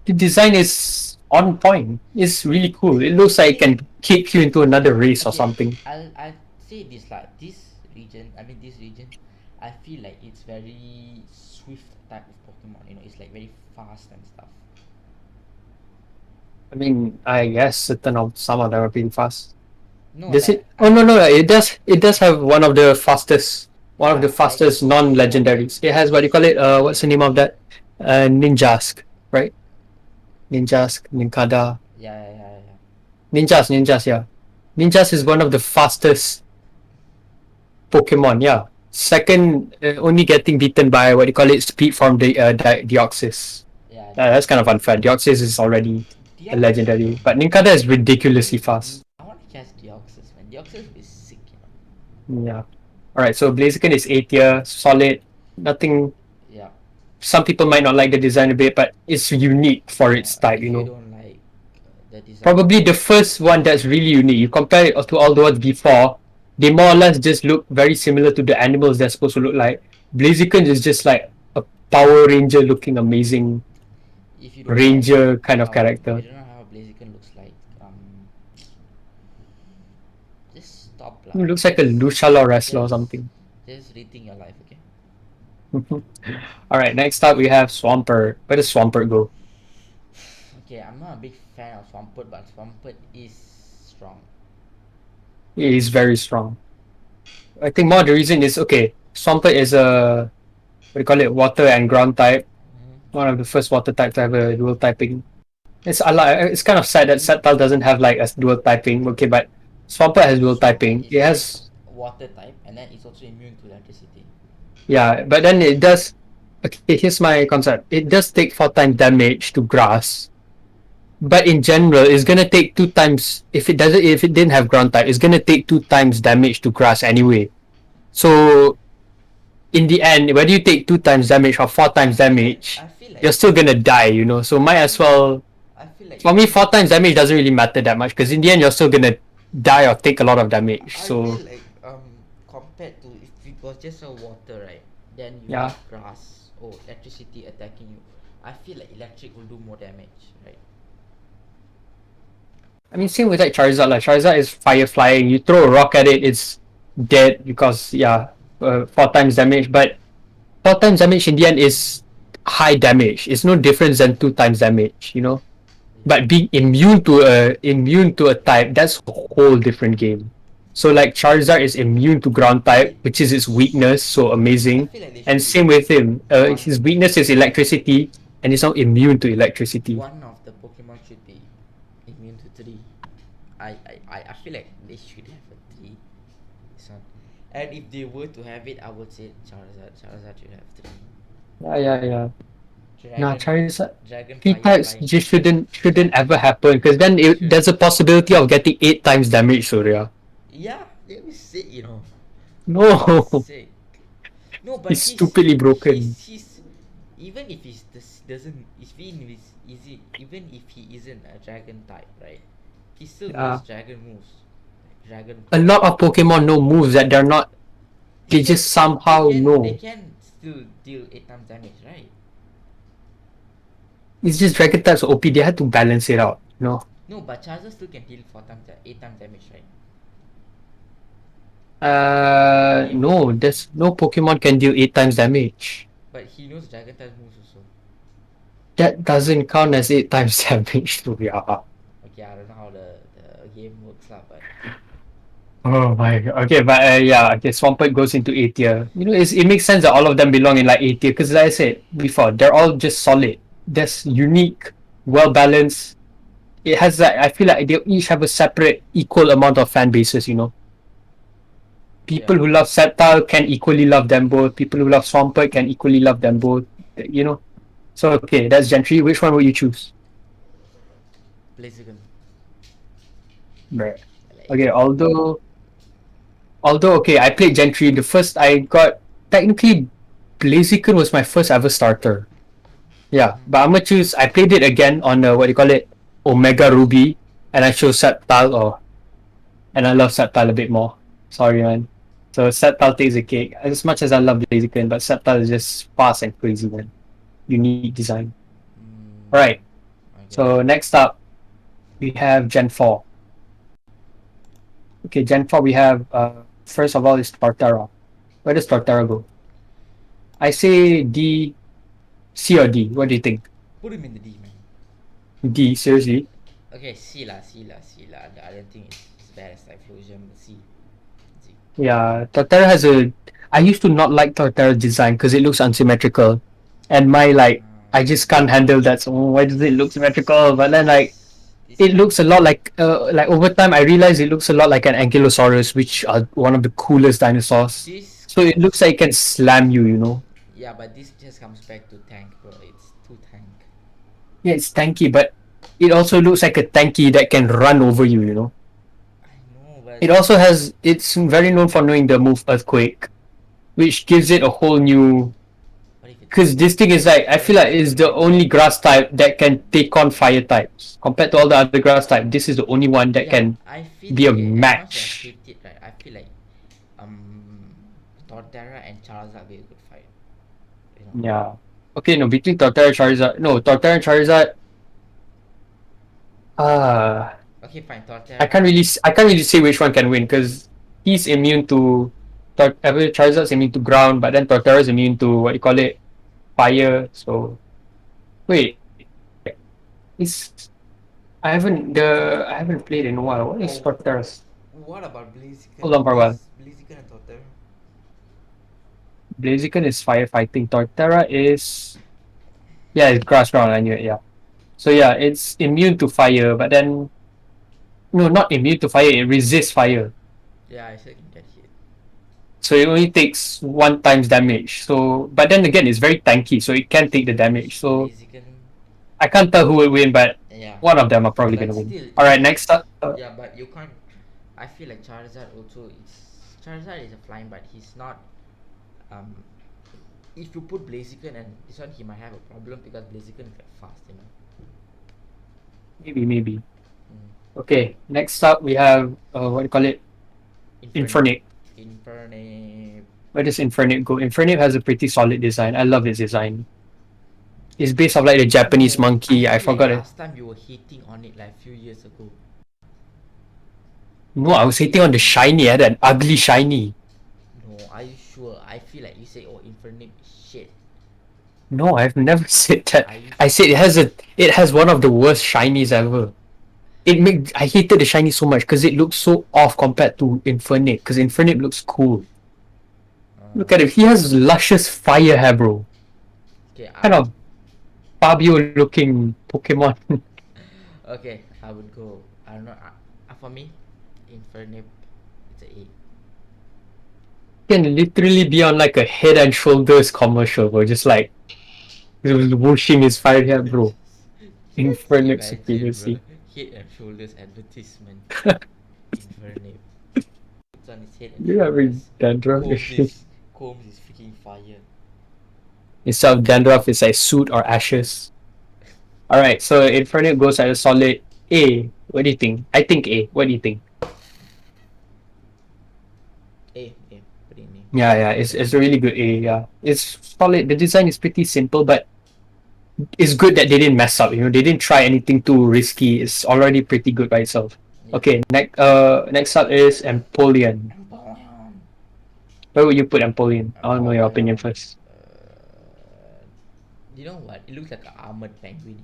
The design is on point. It's really cool. It looks like it can kick you into another race or Okay, something. I'll say this like this region. I mean, this region, I feel like it's very swift type of Pokemon. You know, it's like very fast and stuff. I mean, I guess some of them are pretty fast. No, Does like it? Oh no, no, it does. It does have one of the fastest, yeah, non-legendaries. It has what do you call it? What's the name of that? Ninjask, right? Ninjask, Ninkada, yeah. Ninjas, yeah. Ninjas is one of the fastest Pokemon, yeah. Second, only getting beaten by what do you call it? Speed from the Deoxys. Yeah. That's kind of unfair. Deoxys is already a legendary, but Ninkada is ridiculously fast. I want to catch Deoxys, man. Deoxys is sick, you know. Yeah. Alright, so Blaziken is A tier, solid. Nothing. Yeah. Some people might not like the design a bit, but it's unique for its type, If you you know. don't like the design, Probably the first one that's really unique. You compare it to all the ones before, they more or less just look very similar to the animals they're supposed to look like. Blaziken is just like a Power Ranger looking amazing if you don't ranger kind of character. If you don't know how Blaziken looks like, just stop lah. It looks like a Lushala wrestler or something. Just rethink your life, okay? Alright, next up we have Swampert. Where does Swampert go? Okay, I'm not a big fan of Swampert, but Swampert is strong. He is very strong. I think more the reason is okay. Swampert is a what do you call it, water and ground type. Mhm. One of the first water types to have a dual typing. It's kind of sad that Septal doesn't have like a dual typing. Okay, but Swampert has dual Swampert typing. is It like has, water type, and then it's also immune to electricity. yeah, but then it does. Okay, here's my concept. It does take 4 times damage to grass, but in general, it's gonna take 2 times. If it didn't have ground type, it's gonna take 2 times damage to grass anyway. So in the end, whether you take 2 times damage or 4 times damage, I feel like you're still gonna die. So might I as feel well. I feel like For me, 4 times damage doesn't really matter that much because in the end, you're still gonna die or take a lot of damage. I So feel like compared to if it was just a water, right, then you yeah, have grass or electricity attacking you. I feel like electric will do more damage, right? I mean, same with like Charizard. Like Charizard is fire flying. You throw a rock at it, it's dead because 4 times damage. But 4 times damage in the end is high damage. It's no difference than 2 times damage. Yeah. But being immune to a type, that's a whole different game. So like Charizard is immune to ground type, which is its weakness, so I amazing. feel like they And should same with him. one His weakness is electricity, and he's not immune to electricity. one of the Pokemon should be immune to three. I feel like they should have a three. So, and if they were to have it, I would say Charizard. Charizard should have three. Yeah, yeah, yeah. Nah, Dragon, Charizard. Dragon Three Fire types Flying. just shouldn't ever happen because then Should. there's a possibility of getting 8 times damage, Surya. Yeah, that was sick. That was No, sick. No, but he's stupidly broken. he's even if he's this doesn't if he is easy even if he isn't a dragon type, right? He still Yeah, knows dragon moves. Like dragon a claw. lot of Pokemon know moves that they're not. They They can just they, they somehow can they know. can still deal 8 times damage, right? It's just Dragon types are OP. They had to balance it out. No, but Charizard still can deal 8 times damage, right? No, there's no Pokemon can deal 8 times damage. But he knows dragon type moves also. That doesn't count as 8 times damage, to be honest. Okay, I don't know how the game works lah, but Oh my god. Okay, but okay, Swampert goes into A tier. It makes sense that all of them belong in like A tier because, like I said before, they're all just solid. That's unique, well balanced. It has like I feel like they each have a separate, equal amount of fan bases. People yeah. who love Sceptile can equally love them both. People who love Swampert can equally love them both. You know. So okay, that's Gentry. Which one would you choose? Blaziken. Right. Like Okay, although okay, I played Gentry. The first I got technically Blaziken was my first ever starter. Yeah, but I'm gonna choose. I played it again on what do you call it, Omega Ruby, and I chose Sceptile. And I love Sceptile a bit more. Sorry, man. So Sceptile takes the cake. As much as I love Blaziken, but Sceptile is just fast and crazy, man. Unique design. mm, Alright, okay. so next up we have Gen 4. Okay, Gen 4 we have first of all is Torterra. Where does Torterra go? I say D, C or D. What do you think? Put him in the D, man. D, seriously? Okay, C lah, C lah, C lah. I don't think it's bad as Typhlosion, but C. C. Yeah, Torterra has a. I used to not like Torterra's design because it looks unsymmetrical, and I just can't handle that. So why does it look symmetrical? But then This it kind looks a lot like over time I realized it looks a lot like an Ankylosaurus, which are one of the coolest dinosaurs. this So it looks like it can slam you. yeah, but this just comes back to tank, bro. It's too tank. Yeah, it's tanky, but it also looks like a tanky that can run over you. I know, but It also has. It's very known for knowing the move Earthquake, which gives it a whole new. what if it Because this thing is like I feel like it's the only grass type that can take on fire types compared to all the other grass type. This is the only one that can I feel be a okay, match. as much as I hate it, right? I feel like Torterra and Charizard be a good fight. Yeah. Okay, no, between Torterra and Charizard. No, Torterra and Charizard. Okay, fine, Torterra. I can't really say which one can win because he's immune to Charizard's immune to ground, but then Torterra's immune to what you call it, fire. So wait, is I haven't played in a while. What is Oh, Torterra's? what about Blaziken? Hold on for a while. Blaziken and Torterra. Blaziken is firefighting. Torterra is yeah, it's grass ground. I knew it. Yeah. So yeah, it's immune to fire, but then no, not immune to fire. It resists fire. Yeah, I still can get hit. So it only takes one times damage. So, but then again, it's very tanky, so it can take the damage. So Blaziken. I can't tell who will win, but Yeah. one of them are probably But gonna win. still, All right, next up. yeah, but you can't. I feel like Charizard also is. Charizard is a flying, but he's not. Um, if you put Blaziken and this one, he might have a problem because Blaziken is like fast, you know. Maybe. Mm. Okay, next up we have what do you call it? Infernape. Infernape. Infernape. Where does Infernape go? Infernape has a pretty solid design. I love its design. It's based off like the Japanese No, I monkey. I feel like forgot it. last time you were hating on it like a few years ago. No, I was hating on the shiny. I had an ugly shiny. No, are you sure? I feel like you say, "Oh, Infernape is shit." No, I've never said that. Are you I said it has one of the worst shinies ever. I hated the shiny so much because it looks so off compared to Infernape. Because Infernape looks cool. Look at it. He has luscious fire hair, bro. Okay, Kind of Fabio looking Pokemon. okay, I would go. I don't know. For me, Infernape, it's a 8. Can literally be on like a Head and Shoulders commercial, bro. Just like he was whooshing his fire hair, bro. Just Infernape imagine, bro. supremacy. Head and Shoulders advertisement. Infernape. Puts on his Head and You having Shoulders. dandruff Combs issues? is, combs is freaking fire. Instead of dandruff, it's like soot or ashes. Alright, so Infernape goes at a solid A. What do you think? I think A. What do you think? Put in A. Yeah, it's a really good A. Yeah, it's solid. The design is pretty simple, but it's good that they didn't mess up. They didn't try anything too risky. It's already pretty good by itself. Yeah. Okay, next up is Empoleon. Empoleon. Where would you put Empoleon? I want to know your opinion Empoleon. first. You know what? It looks like an armored penguin.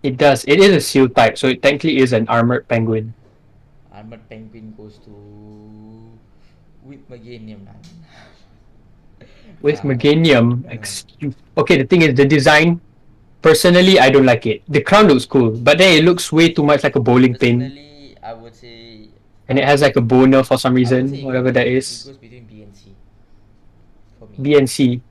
It does. It is a seal type, so it technically is an armored penguin. Armored penguin goes to with Meganium. With Meganium, okay, the thing is the design. Personally, I don't like it. The crown looks cool, but then it looks way too much like a bowling pin, Personally, I would say. and it has like a boner for some I would say reason, whatever that it is. goes between B and C. For me. B and C.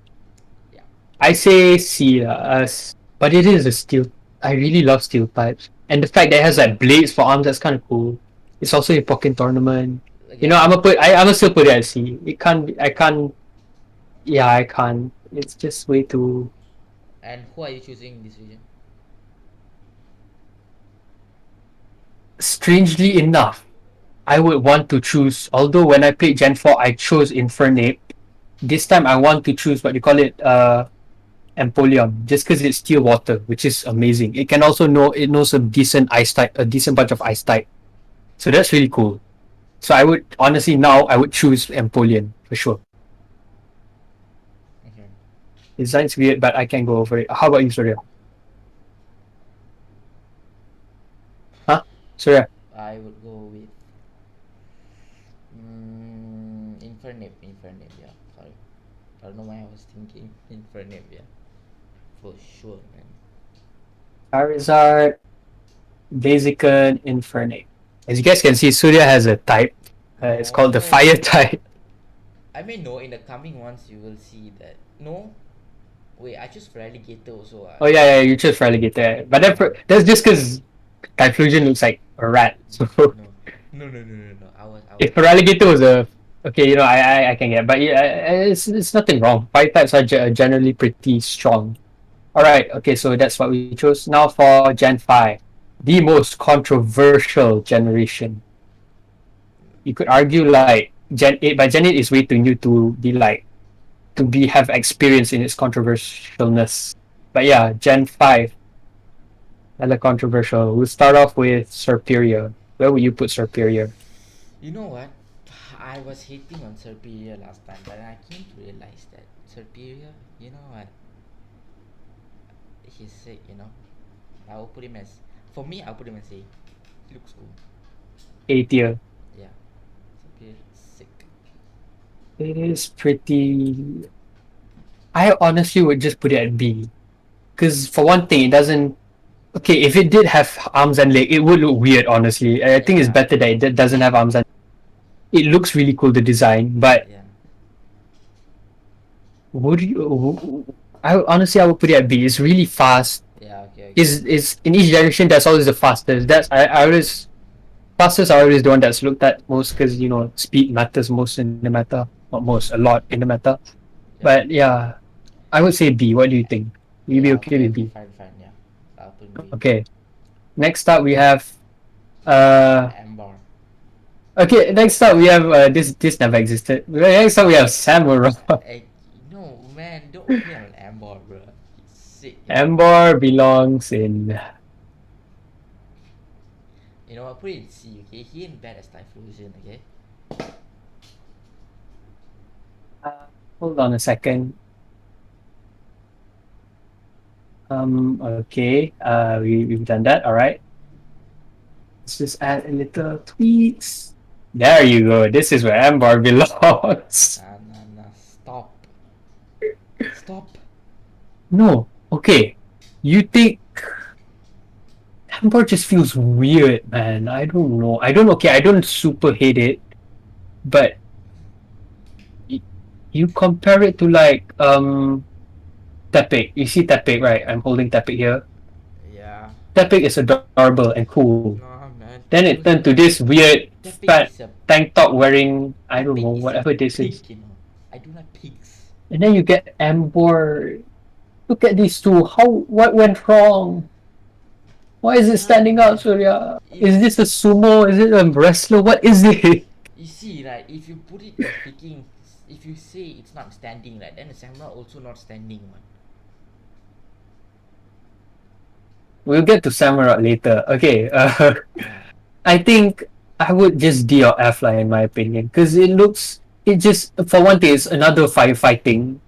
Yeah. I say C, but it is a steel. I really love steel types, and the fact that it has like blades for arms, that's kind of cool. It's also a Pokken tournament. Again, I'm gonna still put it at C. It can't. I can't. Yeah, I can't. It's just way too. and who are you choosing in this region? Strangely enough, I would want to choose. Although when I played Gen 4, I chose Infernape. This time I want to choose what you call it, Empoleon, just because it's steel water, which is amazing. It can also knows a decent ice type, a decent bunch of ice type. So that's really cool. So I would honestly now I would choose Empoleon for sure. Okay. Design's weird, but I can go over it. How about you, Surya? Huh? Surya? I would go with Infernape, yeah. Sorry. I don't know why I was thinking Infernape, yeah. For sure, man. Charizard, Blaziken, Infernape. As you guys can see, Surya has a type. It's called the No. Fire type. I mean, no, in the coming ones you will see that. No? Wait, I choose Relegator also. Oh yeah, you chose Relegator. But that's just because Typhlosion looks like a rat. So No. I was if Relegator was a okay, I can get, but yeah, it's nothing wrong. Fire types are generally pretty strong. All right, okay, so that's what we chose. Now for Gen 5, the most controversial generation. You could argue like Gen 8, but Gen 8 is way too new to be like have experience in its controversialness. But yeah, Gen 5, hella controversial. We'll start off with Serperior. Where would you put Serperior? You know what? I was hating on Serperior last time, but I came to realize that Serperior, you know what? He's sick, you know. I will put him as, for me, I'll put him as A. He looks cool. A tier. Yeah. Serperior, sick. It is pretty. I honestly would just put it at B. Because for one thing, it doesn't. Okay, if it did have arms and leg, it would look weird. Honestly, I think it's Yeah, better that it doesn't have arms and. It looks really cool, the design, but yeah, would you? I would put it at B. It's really fast. yeah. Okay, okay. Is in each generation that's always the fastest. I always fastest are always the one that's looked at most because speed matters most in the meta, not most, a lot in the meta. Yep. But yeah, I would say B. What do you think? Will you be Yeah. okay Okay. with Okay. B? Fine. Fine. Yeah. I'll put B. Okay. Next up we have uh Amber. okay. Next up we have this never existed. Next up we have Samurai. No, man. Don't put me on Amber, bro. It's sick. Amber belongs in. You know, I'll put it in C. Okay. He ain't bad as Typhlosion. Okay. Hold on a second. Okay. We've done that. All right. Let's just add a little tweaks. There you go. This is where Amber belongs. Nah, nah, nah. Stop. Stop. No. Okay. You think Amber just feels weird, man. I don't know. Okay, I don't super hate it, but you compare it to like Tepic. You see Tepic, right? I'm holding Tepic here. Yeah. Tepic is adorable and cool. Nah, man. Then it turned to this weird Tepic fat is a tank top wearing, I don't Tepic know, is a whatever this pig, is. you know. I do like pigs. And then you get Amber. Look at these two. What went wrong? Why is it standing Man. up, Surya? If Is this a sumo? Is it a wrestler? What is it? you see, right, if you put it in freaking, if you say it's not standing, right, then the samurai also not standing, man. We'll get to Samurai later. Okay, I think I would just D or F line in my opinion. Because it just, for one thing, it's another firefighting.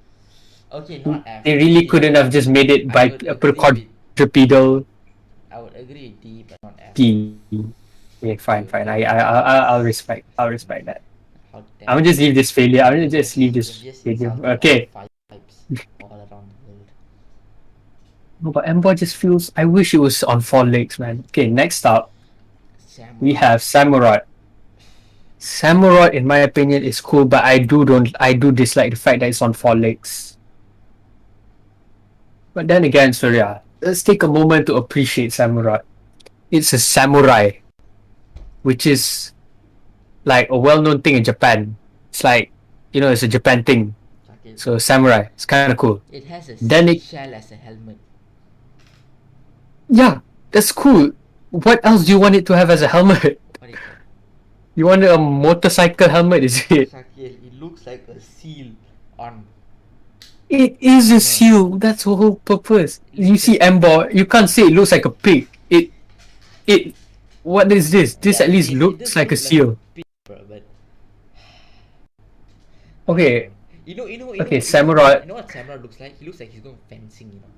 Okay, not F. They really D. couldn't have just made it I by would a quadrupedal I would agree with D, but not F. D. Yeah, fine. I'll respect that. How I'm gonna just leave this failure. I'm gonna just leave this just failure. insulted all Okay. five types all around the world. No, but Ember just feels. I wish it was on four legs, man. Okay, next up we Samurai. have Samurai. Samurai, in my opinion, is cool, but I do dislike the fact that it's on four legs. But then again, Surya, let's take a moment to appreciate Samurai. It's a samurai, which is like a well-known thing in Japan. It's like it's a Japan thing. Okay. So samurai, it's kind of cool. It has a Then it, seashell as a helmet. yeah, that's cool. What else do you want it to have as a helmet? What is that? You want a motorcycle helmet, is it? Shaqil, it looks like a seal on. It is a seal. That's the whole purpose. You see Ember, you can't say it looks like a pig. It. What is this? This Yeah, at least it looks does like a look seal. pig, bro, but Okay. Okay, you samurai. know what samurai looks like? He looks like he's going fencing, you know.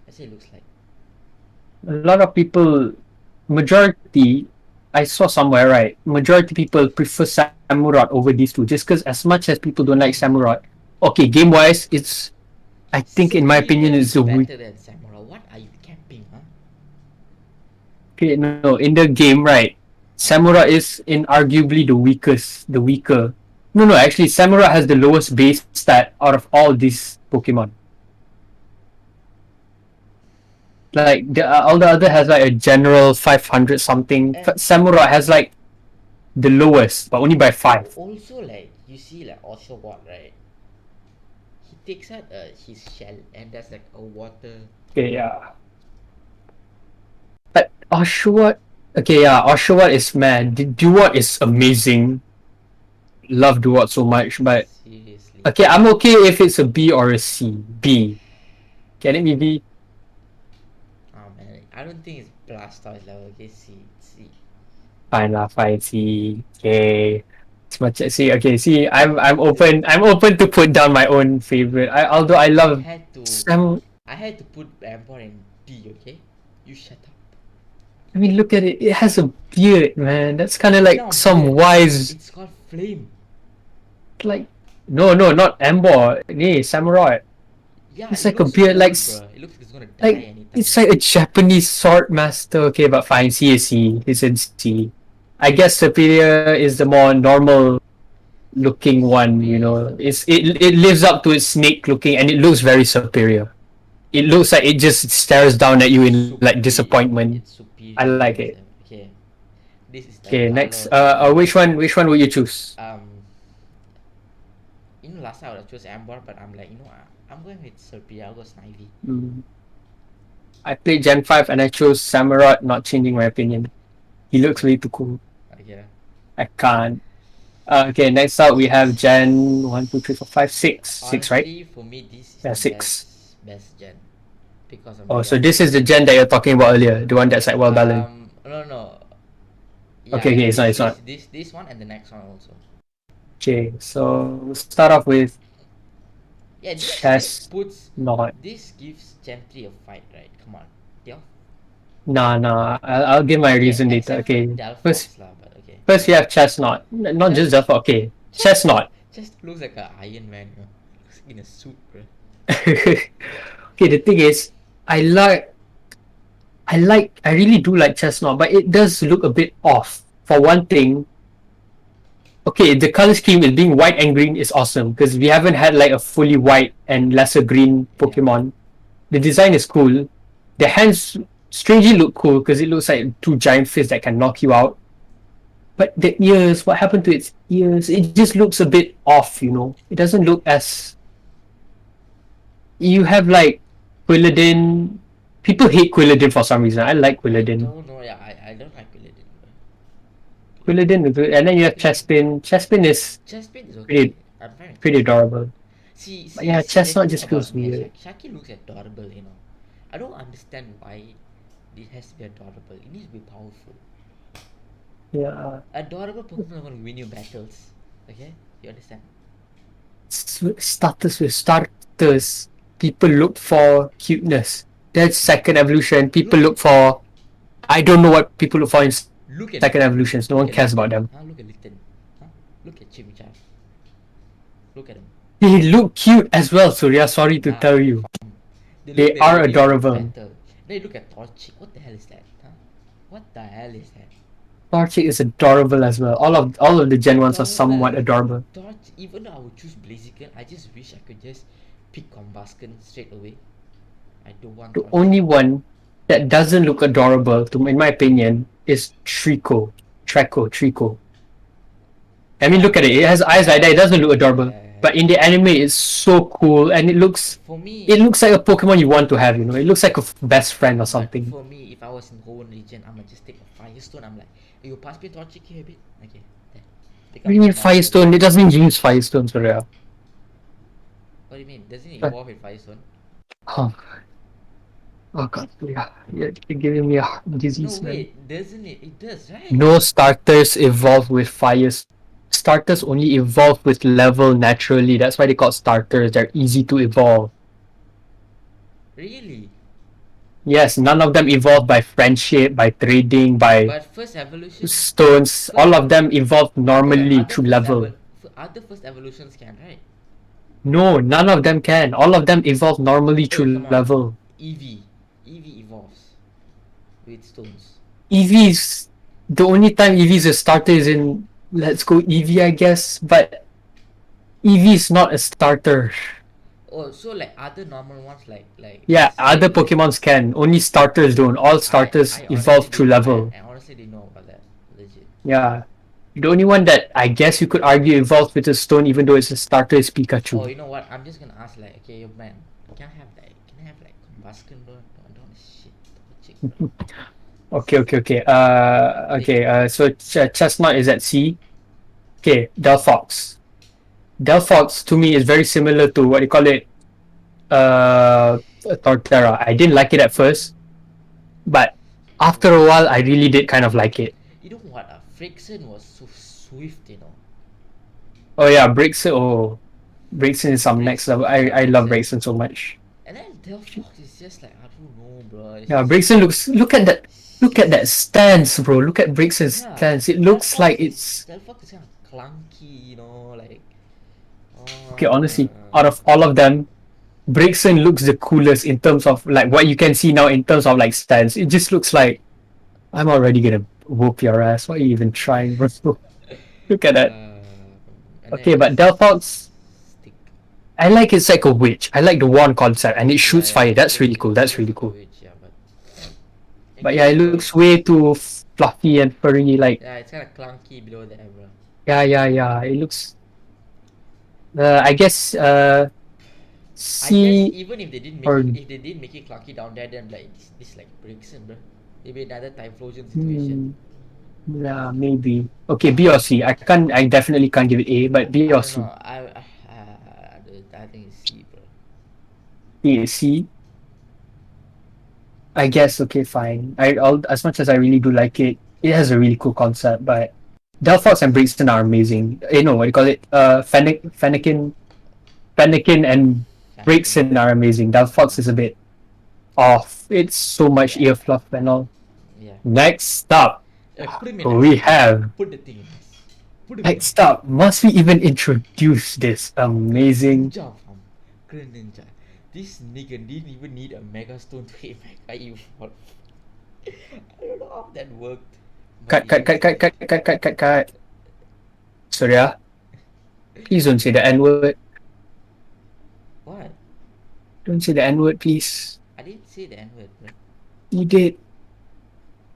That's what it looks like. A lot of people, majority, I saw somewhere, right? Majority people prefer Samurai over these two, just because as much as people don't like Samurai, okay, game wise, it's, I think in my opinion, it's a weak. better than samurai. What are you camping, huh? Okay, no, in the game, right? Samurai is inarguably the weaker. No, actually, Samurai has the lowest base stat out of all these Pokemon. Like all the other has like a general 500 something. Samurai has like the lowest, but only by 5. Also, like you see, like Oshawott, right? He takes out his shell, and that's like a water. Okay, yeah. But Oshawott, okay, yeah, Oshawott is mad. Duat is amazing. Love Duat so much, but Seriously. okay, I'm okay if it's a B or a C. B. Can it be B? Oh man, I don't think it's Blastoise level. Okay, C. Fine lah, fine. C. Okay. It's much. See. Okay. See. I'm open. I'm open to put down my own favorite. Although I love I had to put Amber in D. Okay, you shut up. I mean, look at it. It has a beard, man. That's kind of like No, some beard. wise. It's called Flame. Like No, not Ambor. Ni Samurai. Yeah, It's it like a looks beard, cool, bro. It looks like it's gonna die like anytime. it's like a Japanese sword master. Okay, but fine. C is C. It's in C. I guess Superior is the more normal looking one. You Superior is know, the it lives up to its snake looking, and it looks very superior. It looks like it just stares down at you in like disappointment. it's I like superior it. as ever. Okay, this is the Okay, next. color of the Which one? Which one would you choose? last time I would choose Amber, but I'm like, I'm going with Superior. I'll go Snivy. Mm. I played Gen 5 and I chose Samurai, not changing my opinion. He looks way too cool. Okay. I can't. Okay, next up we have Gen 1, 2, 3, 4, 5, 6. 6, right? Honestly, for me, this is Yeah, the 6. best gen because of Oh, the so this is the gen that you're talking about earlier, the one that's like well balanced. no, yeah, Okay, yeah, okay, it's not, it's not. this one and the next one also. Okay, so we'll start off with Yeah, this chess. puts Not. this gives Gen 3 a fight, right? Come on, yeah. Nah. I'll give my Okay, reason later. except for Okay, first, Delphox lah, but okay. first we have chestnut. Not just Chest, Delphi. Okay, chestnut. just looks like a Iron Man, looks in a suit, bro. Okay, the thing is, I I really do like chestnut, but it does look a bit off. For one thing, okay, the color scheme with being white and green is awesome because we haven't had like a fully white and lesser green Yeah. Pokemon. The design is cool. The hands strangely look cool because it looks like two giant fists that can knock you out. But the ears, what happened to its ears? It just looks a bit off, you know. It doesn't look as. You have like Quilladin. People hate Quilladin for some reason. I like I Quilladin. don't know. Yeah, I don't like Paladin, bro. Quilladin is good. And then you have Chespin. Chespin is Chestplate is okay. pretty I'm fine with pretty Chestplate. adorable. But yeah, See, the Chestnut thing just about feels me is weird. Shaqil looks adorable, I don't understand why it has to be adorable. It needs to be powerful. Yeah. Adorable Pokemon are going to win you battles. Okay? You understand? Starters, people look for cuteness. That's second evolution. People look for. I don't know what people look for in Look at second evolutions. No one cares about them. Huh? Look at Litten. Huh? Look at Chimichar. Look at him. They look cute as well, Surya. Sorry to Nah, tell you. They They are adorable. battle. Then you look at Torchic. What the hell is that? Huh? What the hell is that? Torchic is adorable as well. All of the Gen 1s are somewhat adorable. Torch, even though I would choose Blaziken, I just wish I could just pick Combusken straight away. I don't want The Torchic. only one that doesn't look adorable, in my opinion, is Trico. Trico. I mean, look at it. It has eyes like that. It doesn't look adorable. But in the anime, it's so cool, and it looks For me, like a Pokemon you want to have. You know, it looks like a best friend or something. For me, if I was in Hoenn region, I'ma just take a Firestone. I'm like, hey, you pass me Torchic here a bit. Okay, there. What do you mean Firestone? It doesn't use Firestone, Surya. What do you mean? Doesn't it evolve with Firestone? Oh, oh god, yeah, you're giving me a disease, No, man. wait, doesn't it? It does, right? No starters evolve with fires. Starters only evolve with level naturally. That's why they call starters. They're easy to evolve. Really? Yes, none of them evolve by friendship, by trading, by But first evolution, stones. All of them evolve normally through level. Other first evolutions can, right? No, none of them can. All of them evolve normally through come on. level. Eevee evolves with stones. Eevee's the only time Eevee's a starter is in Let's Go Eevee, I guess. But Eevee's not a starter. Oh, so like other normal ones, like Yeah, let's say, other Pokemons can. Only starters don't. All starters I evolve through level. I honestly didn't know about that. Legit. Yeah. The only one that I guess you could argue evolves with a stone, even though it's a starter, is Oh, Pikachu. you know what? I'm just gonna ask like, okay, yo man, can I have like Combusken, bro? No, I don't want shit. Torchic, bro. Okay. So Chestnut is at C. Okay, Delphox. Delphox to me is very similar to what you call it, Torterra. I didn't like it at first, but after a while, I really did kind of like it. You know what? Friction was so swift, Oh yeah, Braixen. Oh, Braixen is some next level. I love Braixen so much. And then Delphox is just like, I don't know, bro. It's Yeah, just Braixen looks. Look at that stance, bro. Look at Braixen's stance. It looks like it's. Delphox is kind of clunky, like. Okay, honestly, out of all of them, Brixton looks the coolest in terms of like what you can see now in terms of like stance. It just looks like I'm already gonna whoop your ass. Why are you even trying, bro? Look at that. And then Okay, but this Delphox, stick. I like it's like a witch. I like the wand concept and it Yeah, shoots yeah, fire. That's really cool. That's it really looks like a cool. witch, yeah, but But okay, yeah, it bro. looks way too fluffy and furry. Like Yeah, it's kind of clunky below there, bro. yeah. It looks. I guess I guess C even if they didn't make or it, if they didn't make it clunky down there, then like this like breaks in, bro. Maybe another time frozen situation. hmm, yeah, maybe. Okay, B or C. I can't. I definitely can't give it A, but B I or don't C. know. I think it's C, bro. B, C. I guess okay, fine. As much as I really do like it, it has a really cool concept. But Delphox and Brixton are amazing. You know what do you call it? Fennekin and Anakin. Brixton are amazing. Delphox is a bit off. It's so much Yeah, ear fluff and all. yeah. Next up, Put him in we S. have. Put the thing in S. Put him in S. Next up, must we even introduce this amazing? Greninja, fam. Greninja. This nigga didn't even need a Mega Stone to hit Mega Evolve. I don't know how that worked. But Cut. Surya, please don't say the N word. What? Don't say the N word, please. I didn't say the N word, bro. You did.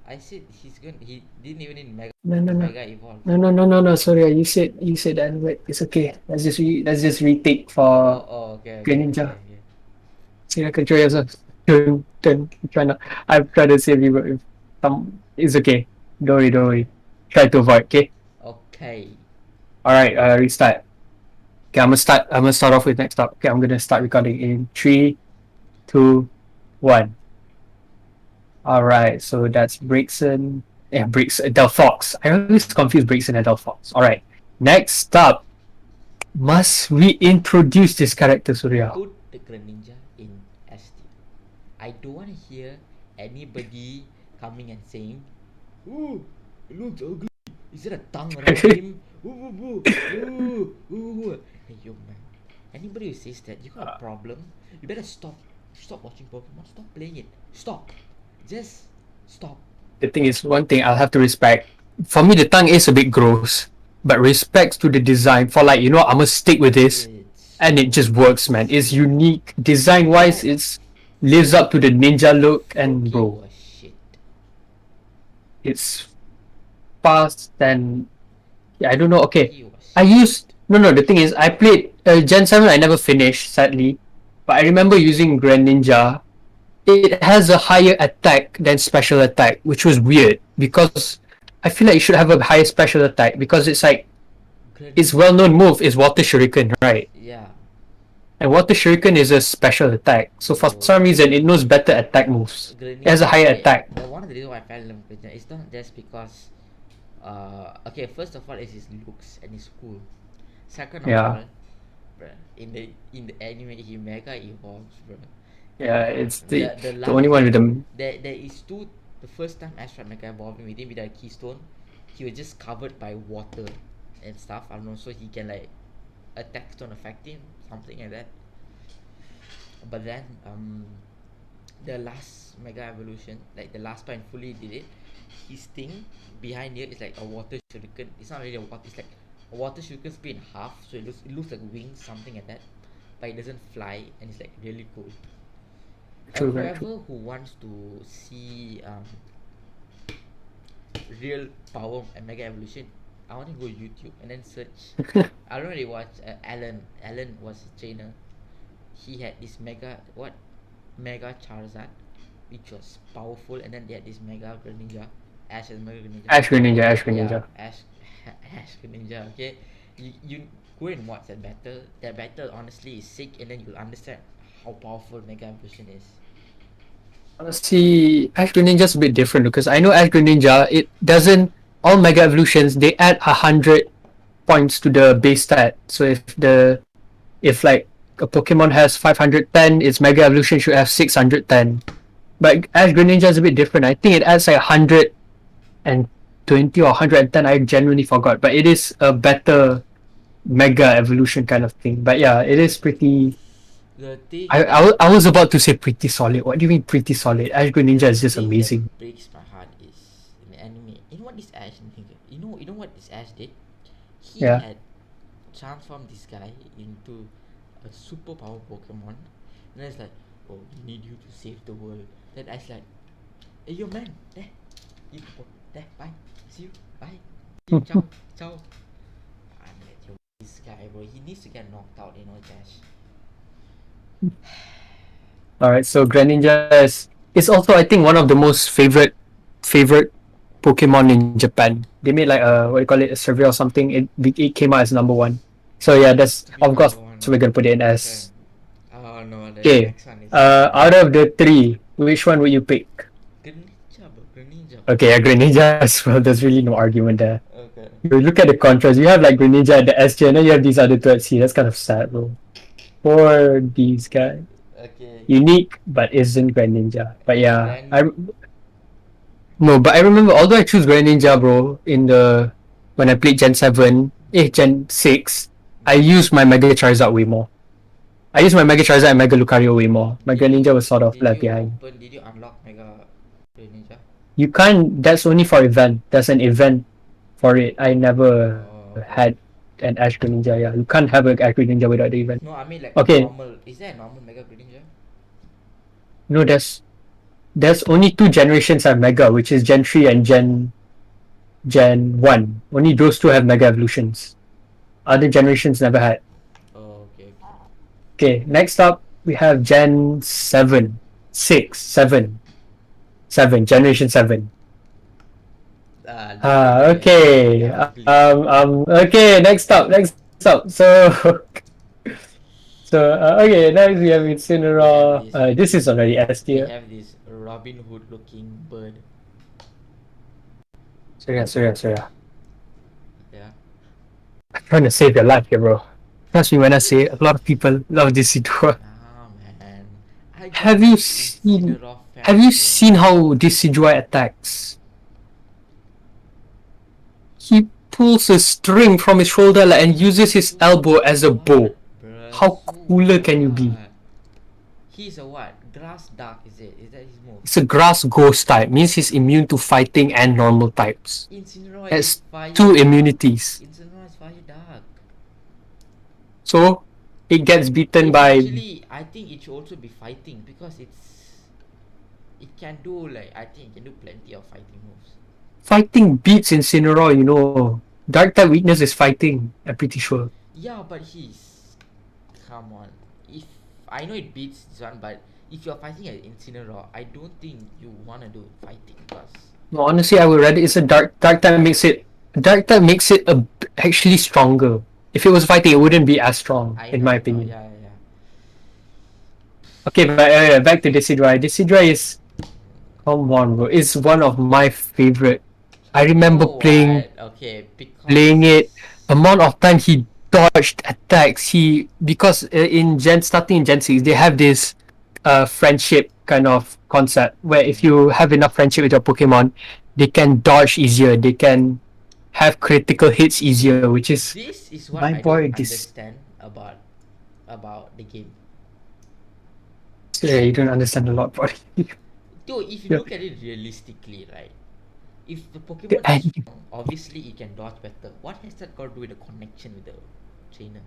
I said he didn't even need No, no, no. Mega Evolve. No. Sorry, you said that. But it's okay. Let's just retake for Okay, Greninja. okay. See, I control yourself. Don't try not. I'm trying to save you, but if it's okay. Don't worry. Try to avoid. Okay. Okay. All right. Restart. Okay, I'm gonna start off with next up. Okay, I'm gonna start recording in 3, 2, 1. All right. So that's Brixton. Yeah, Delphox. I always confuse Brixton and Delphox. All right. Next up, must we introduce this character, Surya? Put the Greninja in ST. I don't want to hear anybody coming and saying, "Ooh, it looks ugly. Is there a tongue around him? Ooh. Hey, yo, man. Anybody who says that, you got a problem. You better stop watching Pokemon. Stop playing it. Stop. Just stop. The thing is, one thing I'll have to respect. For me, the tongue is a bit gross, but respects to the design. For like, I'm gonna stick with this, It's and it so just works, man. It's unique design wise. that It's lives up to the ninja look, and Loki bro, was shit. it's fast and yeah, I don't know. Okay, Loki was I shit. used no. The thing is, I played Gen 7. I never finished, sadly, but I remember using Greninja. It has a higher attack than special attack, which was weird because I feel like it should have a higher special attack because it's like its Greninja. well-known move is Water Shuriken, right? Yeah. And Water Shuriken is a special attack, so for So some reason it knows better attack moves. It has a Greninja, higher okay. attack. The one of the reason why I fell in love with Greninja is not just because okay, first of all it's his looks and his cool. Second of Yeah, all, bruh, in the anime he mega evolves, bruh. yeah, it's The the only one with them. there is two. The first time Ash tried mega evolving with him with a keystone, he was just covered by water and stuff. I don't know, so he can like attacks don't affect him, something like that. But then the last mega evolution, like the last time fully did it, his thing behind here is like a water shuriken. It's not really a water, it's like a water shuriken split in half, so it looks like wings, something like that. But it doesn't fly and it's like really cool. And True, very true. whoever who wants to see real power and mega evolution, I want to go YouTube and then search. I don't really watch Alan. Alan was a trainer. He had this mega Charizard, which was powerful, and then they had this mega Greninja, Ash and Mega Greninja. Ash Yeah, Greninja. Ash Greninja. Okay, you go and watch that battle. That battle honestly is sick, and then you'll understand how powerful Mega Evolution is. Honestly, Ash Greninja's a bit different because I know Ash Greninja, it doesn't all Mega Evolutions they add 100 points to the base stat. So if like a Pokemon has 510, its Mega Evolution should have 610. But Ash Greninja is a bit different. I think it adds like 120 or 110. I genuinely forgot, but it is a better mega evolution kind of thing. But yeah, it is pretty. The thing I was about to say pretty solid. What do you mean pretty solid? Ash Greninja the is just thing that amazing. breaks my heart is in the anime. You know what this Ash thing? You know what this Ash did? He Yeah. had transformed this guy into a superpower Pokemon, and it's like, oh, we need you to save the world. Then Ash like, hey yo man, there, you there, bye, see you, bye, see you, ciao, ciao. I'm like, yo, this guy, bro, he needs to get knocked out, Josh. All right. So Greninja is also I think one of the most favorite Pokemon in Japan. They made like a what do you call it, a survey or something. It came out as number one. So yeah, that's To be of course number one, we're gonna put it in okay. as Oh no, the okay. next one is Greninja. Out of the three, which one would you pick? Greninja, bro, Greninja. Okay, yeah, Greninja as well. There's really no argument there. Okay. You look at the contrast. You have like Greninja at the S tier, and then you have these other two at C. That's kind of sad, bro. For these guys, Okay. unique but isn't Greninja. But yeah, Then no, but I remember. Although I choose Greninja, bro, in the when I played Gen 6, I used my Mega Charizard way more. I used my Mega Charizard and Mega Lucario way more. My Greninja was sort of left behind. did you unlock Mega Greninja? You can't. That's only for event. There's an event for it. I never Oh, okay. had an Ash Greninja. Yeah, you can't have an Ash Greninja without the event. No, I mean like Okay, normal. Is there a normal Mega Greninja? no, there's only two generations have Mega, which is Gen 3 and Gen 1. Only those two have Mega evolutions. Other generations never had. Oh, okay. Okay, next up we have Gen 7, 6, 7, 7, Generation 7. Okay. Okay, next up. So, okay, next we have Incineroar. This is already S We tier. have this Robin Hood looking bird. Surya. Yeah. I'm trying to save your life here, bro. Trust me when I say a lot of people love this Decidueye. Ah man. I Have got you this seen? Incineroar fan, Have you bro. seen how Decidueye attacks? He pulls a string from his shoulder and uses his elbow as a bow. Bruh, How so cooler can you be? what? He's a what? Grass dark, is it? Is that his move? It's a grass ghost type, means he's immune to fighting and normal types. Incineroar Has is fire two dark. immunities. Incineroar is fire dark. So it gets beaten by Actually, I think it should also be fighting because it can do like I think it can do plenty of fighting moves. fighting beats Incineroar, you know. Dark type weakness is fighting, I'm pretty sure. Yeah, but come on. If I know it beats this one, but if you're fighting an Incineroar, I don't think you wanna do fighting because No, honestly I would rather it's a dark type makes it actually stronger. If it was fighting it wouldn't be as strong, in my opinion. Yeah. Okay, but back to Decidueye. Decidueye is come on bro. It's one of my favorite. I remember Oh, playing what? Okay, because it. Amount of time he dodged attacks. Because starting in Gen 6 they have this friendship kind of concept where if you have enough friendship with your Pokemon, they can dodge easier. They can have critical hits easier, which is this is what my I boy. don't This understand about the game. yeah, you don't understand a lot about it. Though if you Yeah. look at it realistically, right? If the The Pokemon is anime. strong, obviously it can dodge better. What has that got to do with the connection with the trainer?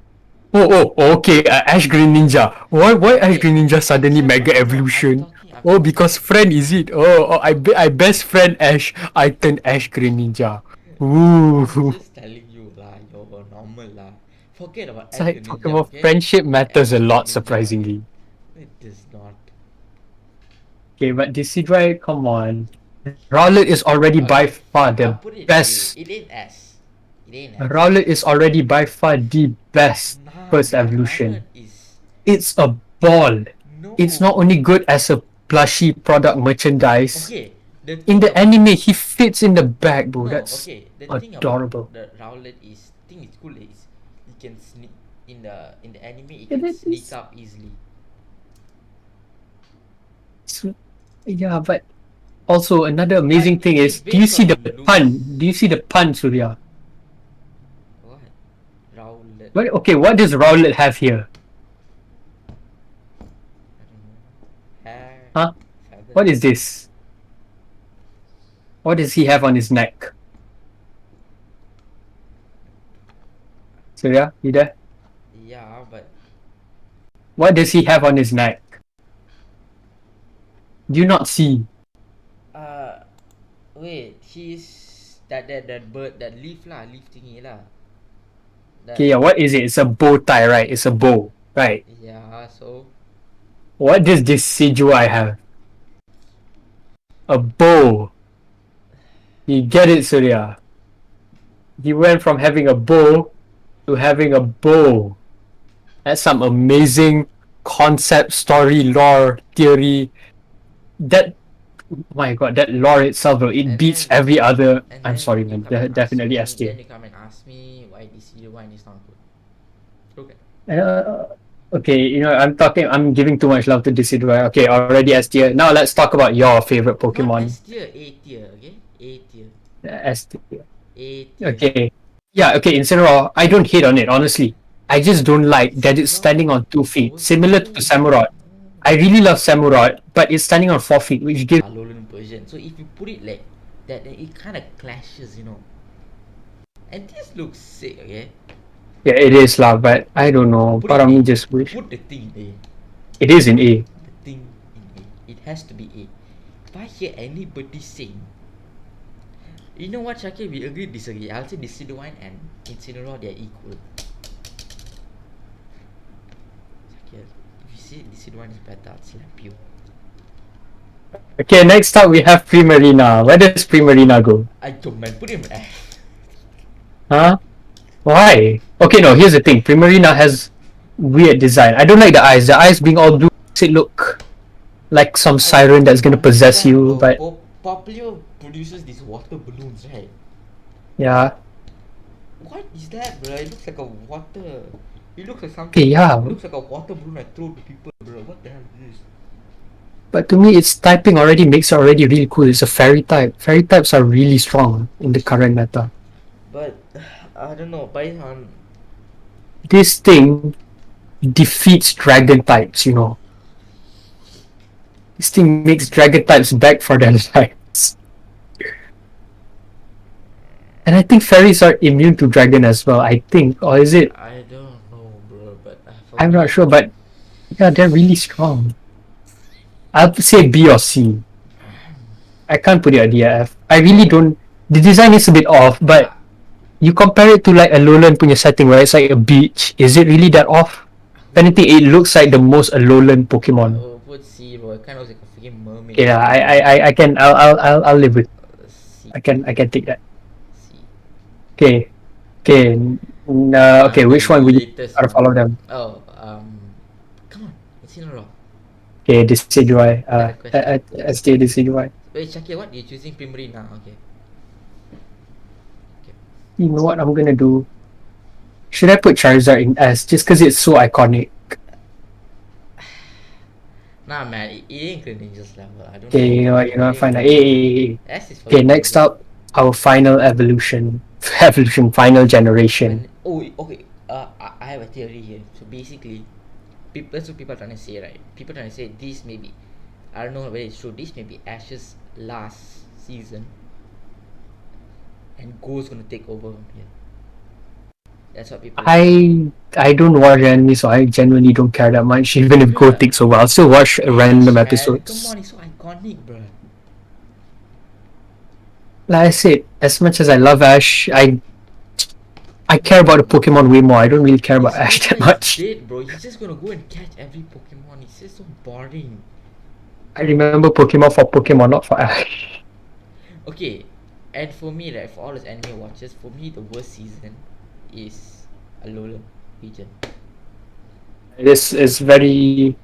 Okay. Ash Greninja. Why Ash Greninja suddenly That's Mega what- no, Evolution? I'm Oh, talking because about- friend is it? I best friend Ash. I turn Ash Greninja. Ooh. I'm just telling you lah, you're normal lah. Forget about It's Ash like Greninja, talking about okay? friendship matters a Ash lot, Greninja. surprisingly. It does not. Okay, but Decidueye, come on. Rowlet is already by far the I'll put it best. It ain't S. It ain't S. Rowlet is already by far the best Nah, first man, evolution. Rowlet is It's a ball. no. It's not only good as a plushie product merchandise. Okay. The In thing the anime, he fits in the bag, bro. No, That's okay. The thing adorable. about the Rowlet is thing is cool is he can sneak in the anime. He Yeah, can that sneak is- up easily. Yeah, but also another amazing But thing it's is, do you based see the on looks. pun? Do you see the pun, Surya? What? Rowlet. What does Rowlet have here? I don't know. Hair, Huh? feathers. What is this? What does he have on his neck? Surya, you there? Yeah, but What does he have on his neck? Do you not see? uh, wait, he's that bird, that leaf lah, leaf thingy lah. Okay, yeah, what is it? It's a bow tie, right? It's a bow, right? Yeah, so What does this Decidueye have? A bow. You get it, Surya. He went from having a bow to having a bow. That's some amazing concept, story, lore, theory. That, oh my god, that lore itself, bro, it and beats then every other. and I'm then sorry, you man. come and ask Definitely me, S tier. then you come and ask me why Decidueye is not good. Okay. Okay, I'm giving too much love to Decidueye. Okay, already S tier. Now let's talk about your favorite Not Pokemon. S tier, A tier, okay? A tier. S tier. A tier. Okay. Yeah, okay, Incineroar, I don't hate on it, honestly. I just don't like that it's standing on 2 feet, similar to Samurott. I really love Samurott, but it's standing on 4 feet, which gives. Alolan version. So if you put it like that, then it kind of clashes, you know. And this looks sick, okay? Yeah, it is lah, but I don't know. Put Part it of me in. just wish. Put the thing in A. It is in A. The thing in A. It has to be A. If I hear anybody saying, you know what, Shaqil? We agree, disagree. I'll say Decidueye and Incineroar, they're equal. Shaqil, if you say Decidueye is better, I'll slap you. Okay, next up we have Primarina. Where does Primarina go? I don't mind. Put him F. Huh? Why? Okay, no, here's the thing. Primarina has weird design. I don't like the eyes. The eyes being all blue makes it look like some siren that's gonna possess you, but Populio produces these water balloons, right? yeah. What is that, bro? It looks like a water. It looks like something. Okay, yeah. It looks like a water balloon I throw to people, bro. What the hell is this? But to me, its typing already makes it already really cool. It's a fairy type. Fairy types are really strong in the current meta. But I don't know. Python. This thing defeats dragon types, you know. This thing makes dragon types beg for their lives. And I think fairies are immune to dragon as well, I think. Or is it? I don't know, bro. But I'm not sure, but yeah, they're really strong. I'll say B or C. I can't put it at D or F. I really don't. The design is a bit off, but you compare it to like a Alolan punya setting where it's like a beach. Is it really that off? If anything, it looks like the most Alolan Pokemon. Oh, put C, bro. It kind of looks like a freaking mermaid. Yeah, I can. I'll live with. C. I can take that. C. Okay. Okay. Which one will you out of all of them? Oh, come on. Incineroar. Okay, Decidueye. Better question. ST Decidueye. Wait, Shaqil, what? You're choosing Primarina. Okay. You know what I'm gonna do? Should I put Charizard in S just because it's so iconic? Nah, man. It ain't Greninja's level. I don't Okay, know. you know what? Fine. Hey. S is for Okay, you, next bro. up, our final evolution. Final generation. Oh, okay. I have a theory here. So basically, that's what people are trying to say, right? People trying to say this may be, I don't know whether it's true. This may be Ash's last season, and Go's gonna take over from here. That's what people. I don't watch anime, so I genuinely don't care that much. Even if Go Yeah. takes over, I'll still watch random Man, episodes. come on, he's so iconic, bro. Like I said, as much as I love Ash, I care about the Pokemon way more. I don't really care about Ash that much. He's dead, bro. He's just gonna go and catch every Pokemon. It's just so boring. I remember Pokemon for Pokemon, not for Ash. Okay, and for me, right, for all those anime watchers, for me the worst season is Alolan region. This is very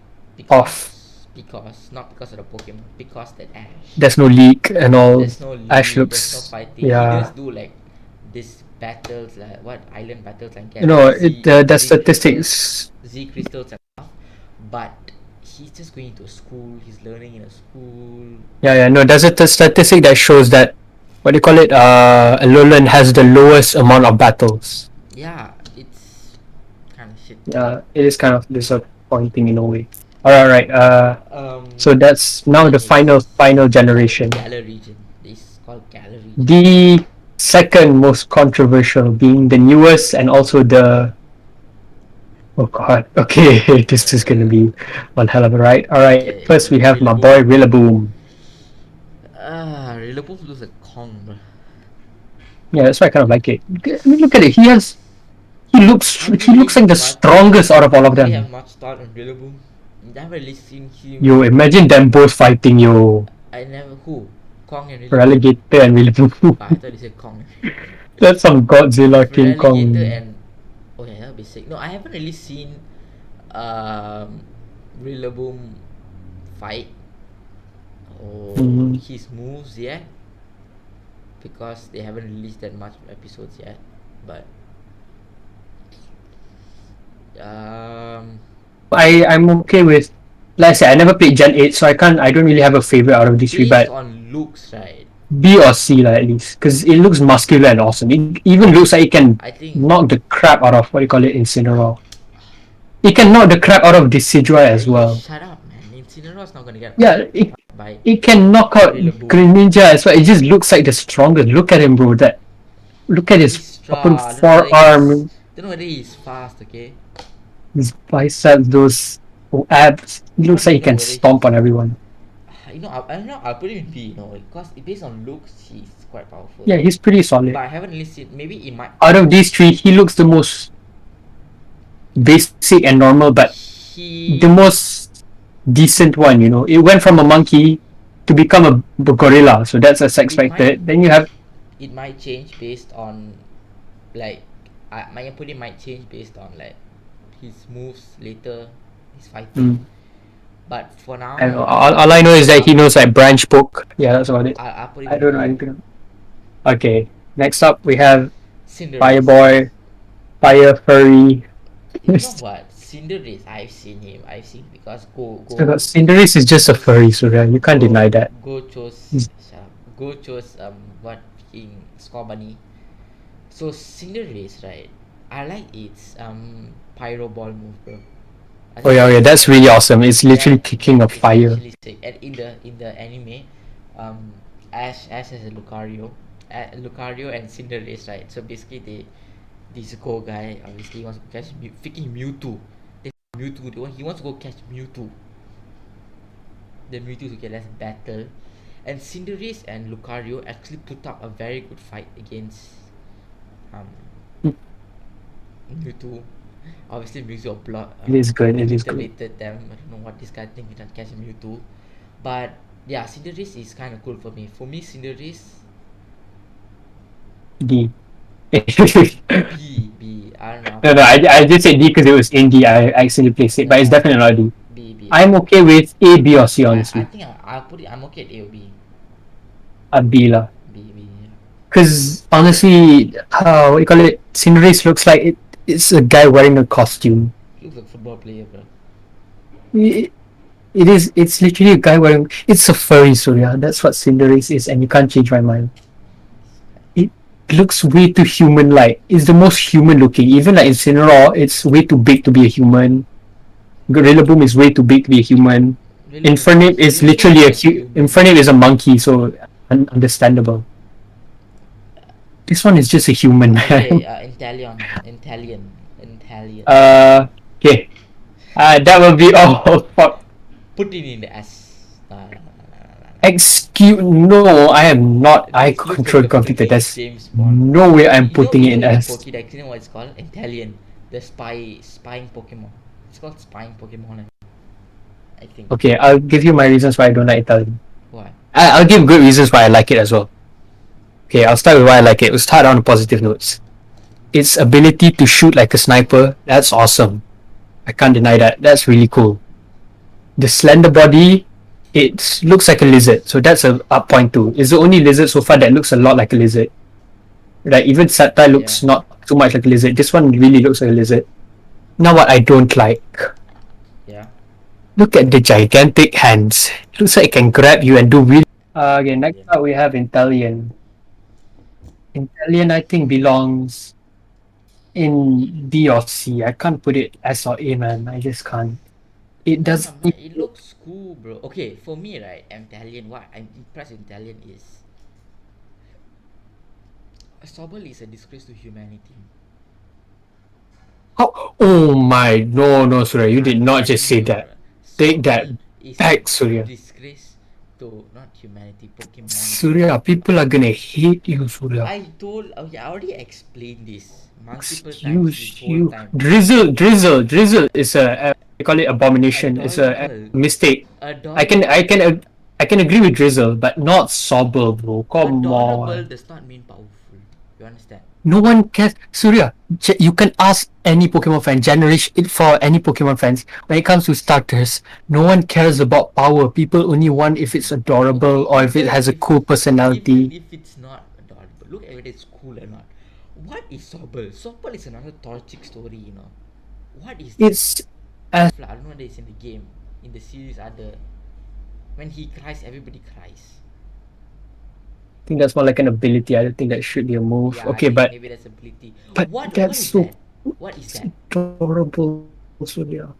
off. Because not because of the Pokemon, because that Ash. There's no leak and all. There's no league, Ash there's no looks. fighting. He Yeah. just do like this battles, like what island battles like You know, Z- the Z statistics. Z crystals and stuff. But he's just going to a school. He's learning in a school. Yeah. No, there's a statistic that shows that what do you call it? Alolan has the lowest amount of battles. Yeah, it's It is kind of disappointing in a way. Alright. So Um, that's now the then final it's generation. Galar region. This is called Galar region. The second most controversial being the newest and also the oh god. Okay, this is gonna be one hell of a ride. Alright, Okay, first we have my Rillaboom. boy Rillaboom. Rillaboom looks like Kong, bro. Yeah, that's why I kind of like it. I mean, look at it. I don't He really looks like the much. strongest out of I all don't of really have them. much thought on Rillaboom. Never really seen Yo, him. imagine them both fighting yo, I never who Kong and Rillaboom. Relegator and Rillaboom. I thought he said Kong. That's some Godzilla If King Relegator Kong. and oh yeah, that'll be sick. No, I haven't really seen um Rillaboom fight or Mhm. his moves yet because they haven't released that much episodes yet. But um, I'm okay with. Like I said, I never played Gen 8, so I don't really have a favorite out of these three. based But on looks, right? B or C like, at least, because it looks muscular and awesome. It even looks like it can I think knock the crap out of what you call it, Incineroar. It can knock the crap out of Decidueye as you just well. shut up, man. Incineroar's not gonna get Yeah, by it can knock out Rillaboom. Greninja as well. It just looks like the strongest. Look at him, bro. Look at He's his fucking strong. I don't know whether forearm, don't know whether he's fast. Okay, his biceps, those abs. It I don't looks like he even know can whether stomp on everyone. I don't know. I'll put him in B. Because based on looks, he's quite powerful. Yeah, he's pretty But solid. I haven't really seen. Maybe it might. Out of these three, he looks the most basic and normal, but the He most decent one. It went from a monkey to become a gorilla, so that's as it might expected. Then you have it might change based on like my input might change based on like his moves later, his fighting. mm, But for I don't know. now, All I know is that he knows like branch poke. Yeah, that's about it. I'll put him I in don't know B. anything. Okay, next up we have Cinderace. Fireboy, Fire Furry. You know what? Cinderace, I've seen him. I've seen because Cinderace is just a furry, Surya. You can't deny that. go chose He's- shut up. Go chose what king score bunny. So Cinderace, right? I like its pyro ball move, bro. I Oh think yeah, that's that's really awesome. It's literally that kicking a is fire. actually sick. And in the anime, Ash has a Lucario and Cinderace, right? So basically this Go guy obviously wants to catch freaking Mewtwo. He wants to go catch Mewtwo. The Mewtwo okay, let's battle. And Cinderace and Lucario actually put up a very good fight against um Mewtwo. Obviously Mewtwo It is good. It is good. obliterated them. I don't know what this guy think he can catch Mewtwo. But yeah, Cinderace is kinda cool for me. For me Cinderace D. B. I don't know. No, no. I just said D because it was in D. I accidentally placed it, but it's No, definitely not D. B. I'm okay with A, B, or C. I Honestly, think I'll put it. I'm okay at A or B. a B lah. B. Yeah. Because honestly, what you call it? Cinderace looks like it's a guy wearing a costume. Looks like a football player, bro. It, it is. It's literally a guy wearing. It's a furry, Surya. That's what Cinderace is, and you can't change my mind. It looks way too human-like. It's the most human-looking. Even like Incineroar, it's way too big to be a human. Gorilla Boom is way too big to be a human. Really Infernape is literally human. Infernape is a monkey, so understandable. This one is just a human, man. Okay, Intalion. Okay. That will be all. Fuck. Put it in the S. Nah. Excuse no, I am not. I Looks control like a computer. freaking There's James Bond. no way I'm putting it in the S. Pokédex, you know what it's called? Intalion. The spying Pokemon. It's called spying Pokemon, I think. Okay, I'll give you my reasons why I don't like Italian. Why? I'll give good reasons why I like it as well. Okay, I'll start with why I like it. We'll start on the positive notes. Its ability to shoot like a sniper, that's awesome. I can't deny that. That's really cool. The slender body, it looks like a lizard, so that's a up point too. It's the only lizard so far that looks a lot like a lizard. Like even Satai looks not too much like a lizard. This one really looks like a lizard. Now what I don't like. Yeah. Look at the gigantic hands. It looks like it can grab you and do really. Okay, next up we have Inteleon. Inteleon, I think, belongs in B or C. I can't put it S or A, man. I just can't. It Nah, doesn't. man, it looks cool, bro. Okay, for me, right, Italian. What I'm impressed with Italian is Sobel is a disgrace to humanity. How? Oh my! No, no, Surya. You did I'm not just telling say you, that. bro. Take that Sobel is a back, Surya. disgrace to not humanity, Pokemon, bro. Surya, people are gonna hate you, Surya. Okay, I already explained this multiple times this Excuse whole you. time. Drizzle is a they call it abomination. It's a Adorable, mistake. I can I adorable, can ag- I can agree with Drizzle, but not Sobble, bro. Come adorable on. does not mean powerful. You understand? No one cares. Surya, you can ask any Pokemon fan, generation for any Pokemon fans. When it comes to starters, no one cares about power. People only want if it's adorable Okay, or if it has a cool even personality. if it's not adorable, look at whether it's cool or not. What is Sobel? Sobel is another torchic story, you know. What is that? It's as I don't know whether it's in the game, in the series. Other when he cries, everybody cries. I think that's more like an ability. I don't think that should be a move. Yeah, I Okay, think maybe that's ability. but What that's is so that? What is it's that? adorable, Surya.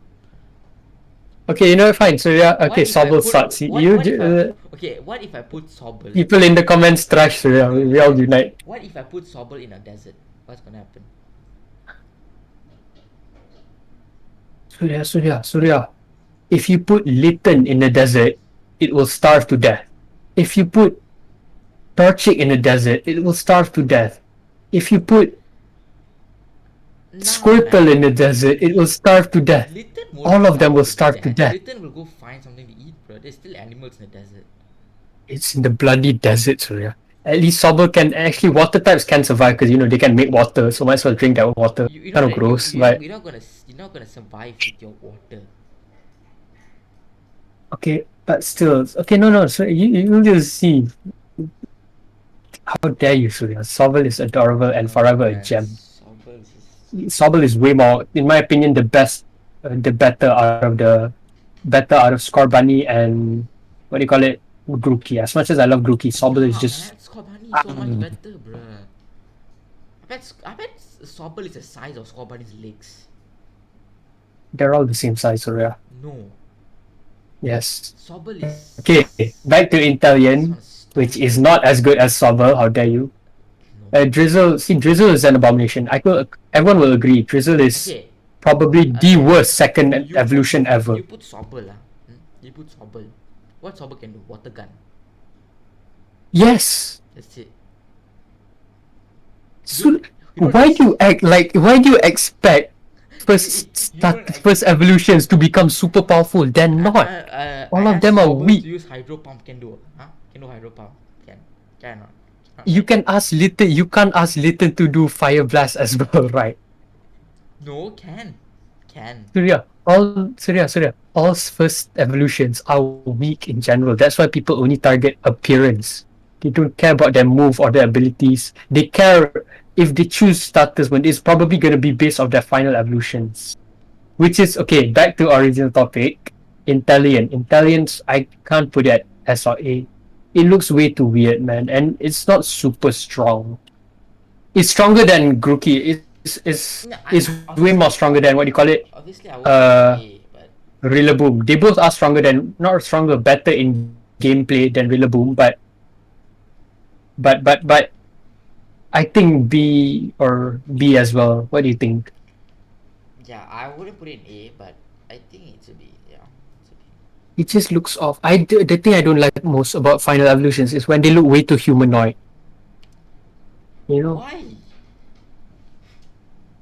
Okay, you know, fine, Surya. Okay, What if I Sobble put sucks. You, what if I okay? What if I put Sobel? people in the comments trash, Surya. No, We all unite. what if I put Sobel in a desert? What's gonna happen? Surya. If you put Litten in the desert, it will starve to death. If you put Torchic in the desert, it will starve to death. If you put Nah, Squirtle in the man. desert, it will starve to death. Litten won't All of them starve will to starve to death. death. Litten will go find something to eat, bro. There's still animals in the desert. It's in the bloody desert, Surya. At least Sobble can actually water types can survive because they can make water, so might as well drink that water. You know Kind of that gross, but you're not gonna survive with your water. okay. But still, okay. No. So you just see. How dare you, Surya? Sobble is adorable and No, forever a man. gem. Sobel is Sobble is way more, in my opinion, the best, the better out of Scorbunny and what do you call it, Grookey. As much as I love Grookey, Sobble is nah, just man. Scorbunny is so much um, better, bruh. I bet Sobel is the size of Scorbunny's legs. they're all the same size, Surya. No, Yes. Sobel is. Okay, back to This Inteleon, one stop. which is not as good as Sobble. How dare you? No. Drizzle is an abomination. Everyone will agree. Drizzle is Okay. probably the Okay. worst second You evolution put, ever. You put Sobel, You put Sobel. What Sobel can do? Water gun. Yes. That's it. So You know why this- do you act like? Why do you expect You don't like- first evolutions to become super powerful? They're not. All I of them asked are Sobel weak. to use hydro pump. Can do? Huh? Can do hydro pump? Cannot. You can ask Litten. You can't ask Litten to do fire blast as well, right? No, can. Surya. All first evolutions are weak in general. That's why people only target appearance. They don't care about their move or their abilities. They care if they choose starters when it's probably going to be based off their final evolutions. Which is okay. Back to original topic. Intellience. I can't put it as or A. It looks way too weird, man, and it's not super strong. It's stronger than Grookey. No, It's way more stronger than what you call it. Obviously, I won't put A, but Rillaboom. They both are not stronger, better in gameplay than Rillaboom, but I think B as well. What do you think? yeah, I wouldn't put it in A, but I think it's a B. Yeah, it's a B. It just looks off. The thing I don't like most about Final Evolutions is when they look way too humanoid. You know, Why?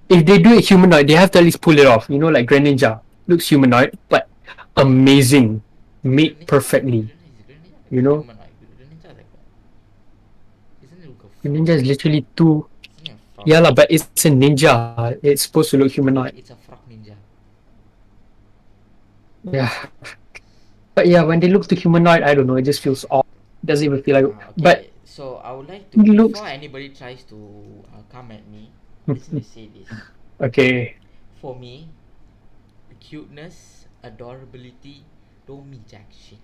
if they do it humanoid, they have to at least pull it off. You know, like Greninja looks humanoid, but amazing, made perfectly. You know? Greninja is like what? Isn't it look a frog? Greninja is literally too. Isn't it a frog? Yeah lah, but it's a ninja. It's supposed to look humanoid. It's a frog ninja. Yeah. But yeah, when they look too humanoid, I don't know. It just feels off. Doesn't even feel like. Okay, But so I would like it to, looks- before anybody tries to come at me, let me say this. okay, For me, cuteness, adorability don't mean jack shit.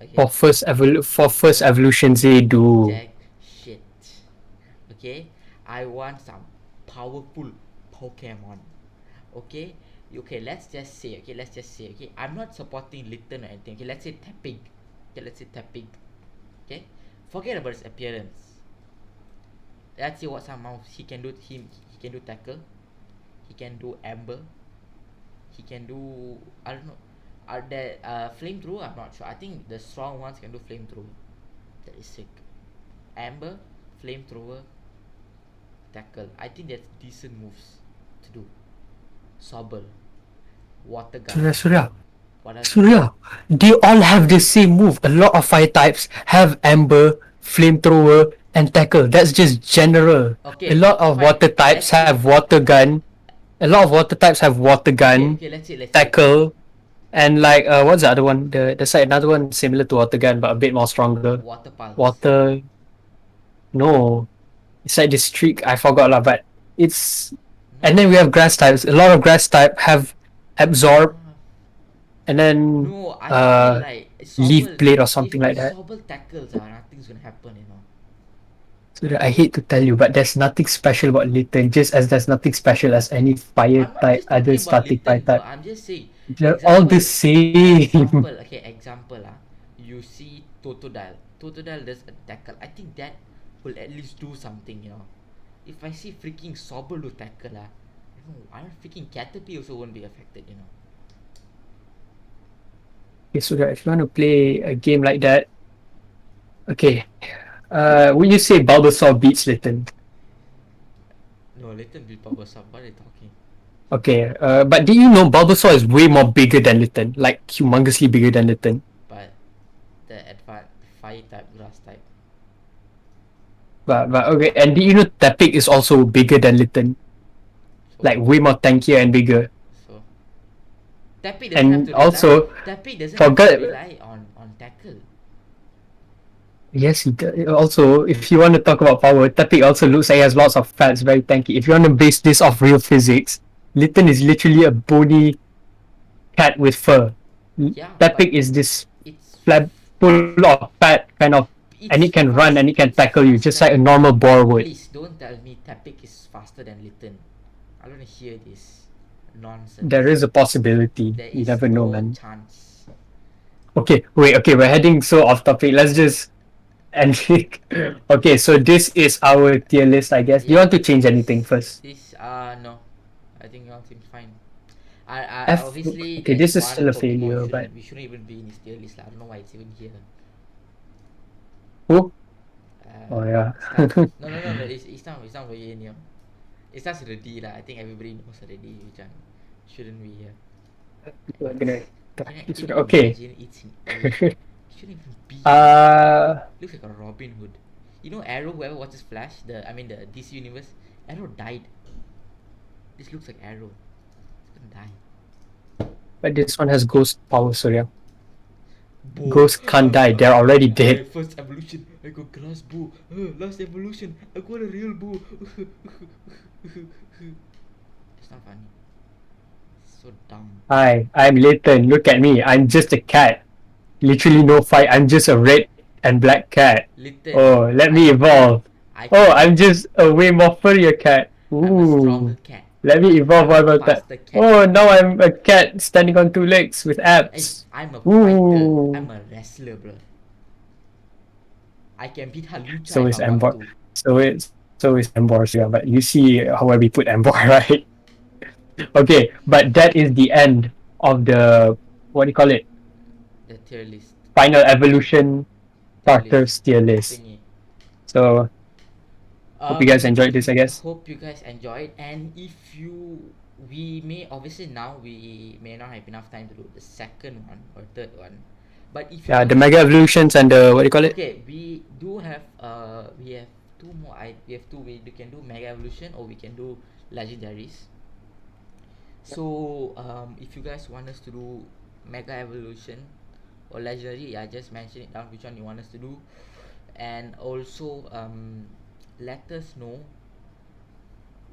Okay? for first evolutions, they do. Jack shit. Okay? I want some powerful Pokemon. Okay, okay. Let's just say. Okay, I'm not supporting Litten or anything. Okay, let's say Tapping. Okay, let's say Tapping. Okay, forget about his appearance. Let's see what somehow he can do. He can do tackle. He can do amber. He can do, I don't know. Are there flamethrower? I'm not sure. I think the strong ones can do flamethrower. That is sick. Amber, flamethrower, tackle. I think that's decent moves to do. Sobble, water gun. Surya, Surya, What else? Surya. They all have the same move. A lot of fire types have Amber, Flamethrower, and Tackle. That's just general. A Okay, lot of fine. water types Let's say. have Water Gun. A lot of water types have Water Okay, Gun, okay. Let's say. Tackle, and like what's the other one? There's like another one similar to Water Gun but a bit more stronger. Water pulse. Water. No, it's like this streak. I forgot lah, but it's. And then No, we have grass types. A lot of grass type have Absorb, no, and then no. I feel like Leaf Sobble. Blade or If something like that. Sobble tackles, nothing's gonna happen. You know. So I hate to tell you, but there's nothing special about Litten, just as there's nothing special as any fire I'm not type, just other talking about static fire Litten, bro. type. I'm just saying. They're all the Example. same. Okay. Example. You see Totodile. Totodile does a tackle. I think that will at least do something. You know. If I see freaking Sobble do tackle, I don't freaking Caterpie also won't be affected. You know. Okay, so that if you want to play a game like that, okay. Would you say Bulbasaur beats Litten? No, Litten will power sub. What are you talking? Okay, but do you know Bulbasaur is way more bigger than Litten? Like humongously bigger than Litten. But the advanced fire type, grass type. But okay, and do you know Tepic is also bigger than Litten? So Like way more tankier and bigger. so Tappy doesn't have And to rely. also, Tappy doesn't have to forget. rely on tackle. Yes, he does. Also, if you want to talk about power, Tepic also looks like he has lots of fats, very tanky. If you want to base this off real physics, Litten is literally a bony cat with fur. Yeah, but Tepic is this it's flab full of fat kind of, and it's it can run and it can it's tackle you just like a faster. normal boar would. Please don't tell me Tapic is faster than Litten. I don't wanna hear this nonsense. There is a possibility. There You is never know, no man. chance. Okay, wait. Okay, we're heading so off topic. Let's just end it. Okay, so this is our tier list, I guess. Do you Yeah, want to change anything first? This no, I think all seems fine. F. Obviously Okay, there's this is one still a Pokemon failure, but we shouldn't even be in his tier list. I don't know why it's even here. who? Oh yeah. No. It's not very new. It starts with a D lah. I think everybody knows already which one shouldn't be here. We're gonna Can this you okay. imagine it's in A? It shouldn't even be here. Looks like a Robin Hood. You know Arrow, whoever watches Flash, the DC universe, Arrow died. This looks like Arrow. He's gonna die. But this one has ghost power, Surya. Bow. Ghosts can't die, they're already dead. First evolution, I got grass bow. Last evolution, I got a real bow. It's not funny. It's so dumb. Hi, I'm Layton. Look at me. I'm just a cat. Literally no fight. I'm just a red and black cat. Litten, Oh, let me evolve. Oh, I'm just a way more furrier cat. I'm a stronger Ooh. cat. Let me evolve I'm a one more cat. faster cat. Oh, now I'm a cat standing on two legs with abs. I'm a Ooh. fighter. I'm a wrestler, bro. I can beat Halucha So if is I want Embor. to. So is Embor, yeah, but you see how we put Embor, right? Okay, but that is the end of the, what do you call it? The tier list. Final evolution starters tier list. Thingy. So hope you guys enjoyed this, I guess. Hope you guys enjoyed, and if we may obviously now we may not have enough time to do the second one or third one, but if you Yeah, the want- mega evolutions and the, what do you call it? okay, we do have we have two more. We have two. We can do mega evolution or we can do legendaries. So if you guys want us to do mega evolution or legendary, I just mention it down which one you want us to do, and also let us know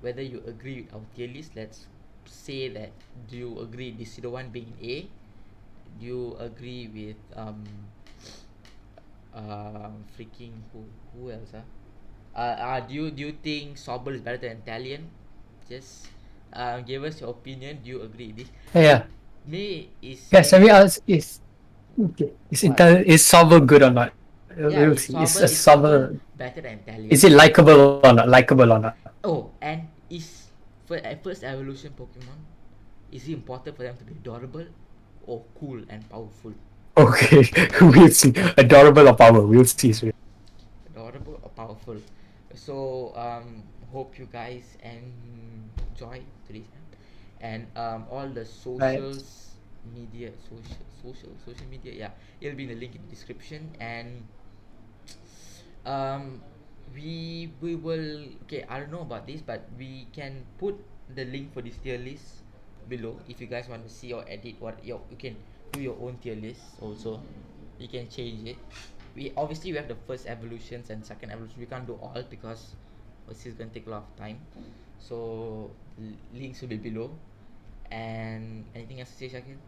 whether you agree with our tier list. Let's say that, do you agree Decidueye being A? Do you agree with freaking who else do you think Sobble is better than Italian? just give us your opinion. Do you agree with this? Yeah. So May is Yes, I saying mean, is okay. what? Is Sobble good or not? Yeah, We'll is see. Is Sobble a Sobble, better than is it Talion? likable or not? Likable or not? Oh, and is first evolution Pokemon, is it important for them to be adorable or cool and powerful? Okay, we'll see. Adorable or power? We'll see. So, Adorable or powerful? So hope you guys enjoy today's app. And all the right. socials media social media, yeah, it'll be in the link in the description. And um we will, okay, I don't know about this, but we can put the link for this tier list below if you guys want to see or edit what your, you can do your own tier list also. You can change it. We obviously we have the first evolutions and second evolution, we can't do all because this is gonna take a lot of time. So links will be below. And anything else to say, Shakil?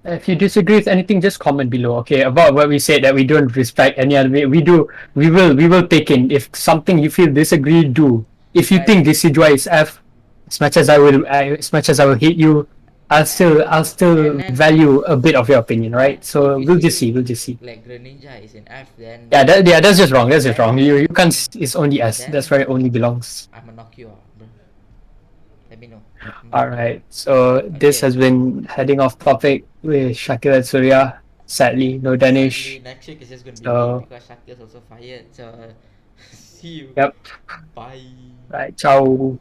If you disagree with anything, just comment below. Okay, about what we said that we don't respect any other way. We do. We will take in. If something you feel disagree, do. If you But think Decidueye is F, as much as I will hate you, I'll and still then value a bit of your opinion, yeah, right? So if you we'll just see see. We'll just see. like Greninja is an F, Yeah, that's just wrong. That's just wrong. You then can't. It's only S. That's then where it only belongs. I'm gonna knock you out, bro. Let me know. Let me All know. right. So this Okay. has been heading off topic with Shaqil and Surya. Sadly, no Sadly, Danish. next week is just gonna be me So because Shakir's also fired. So see you. yep. Bye. Right. Ciao.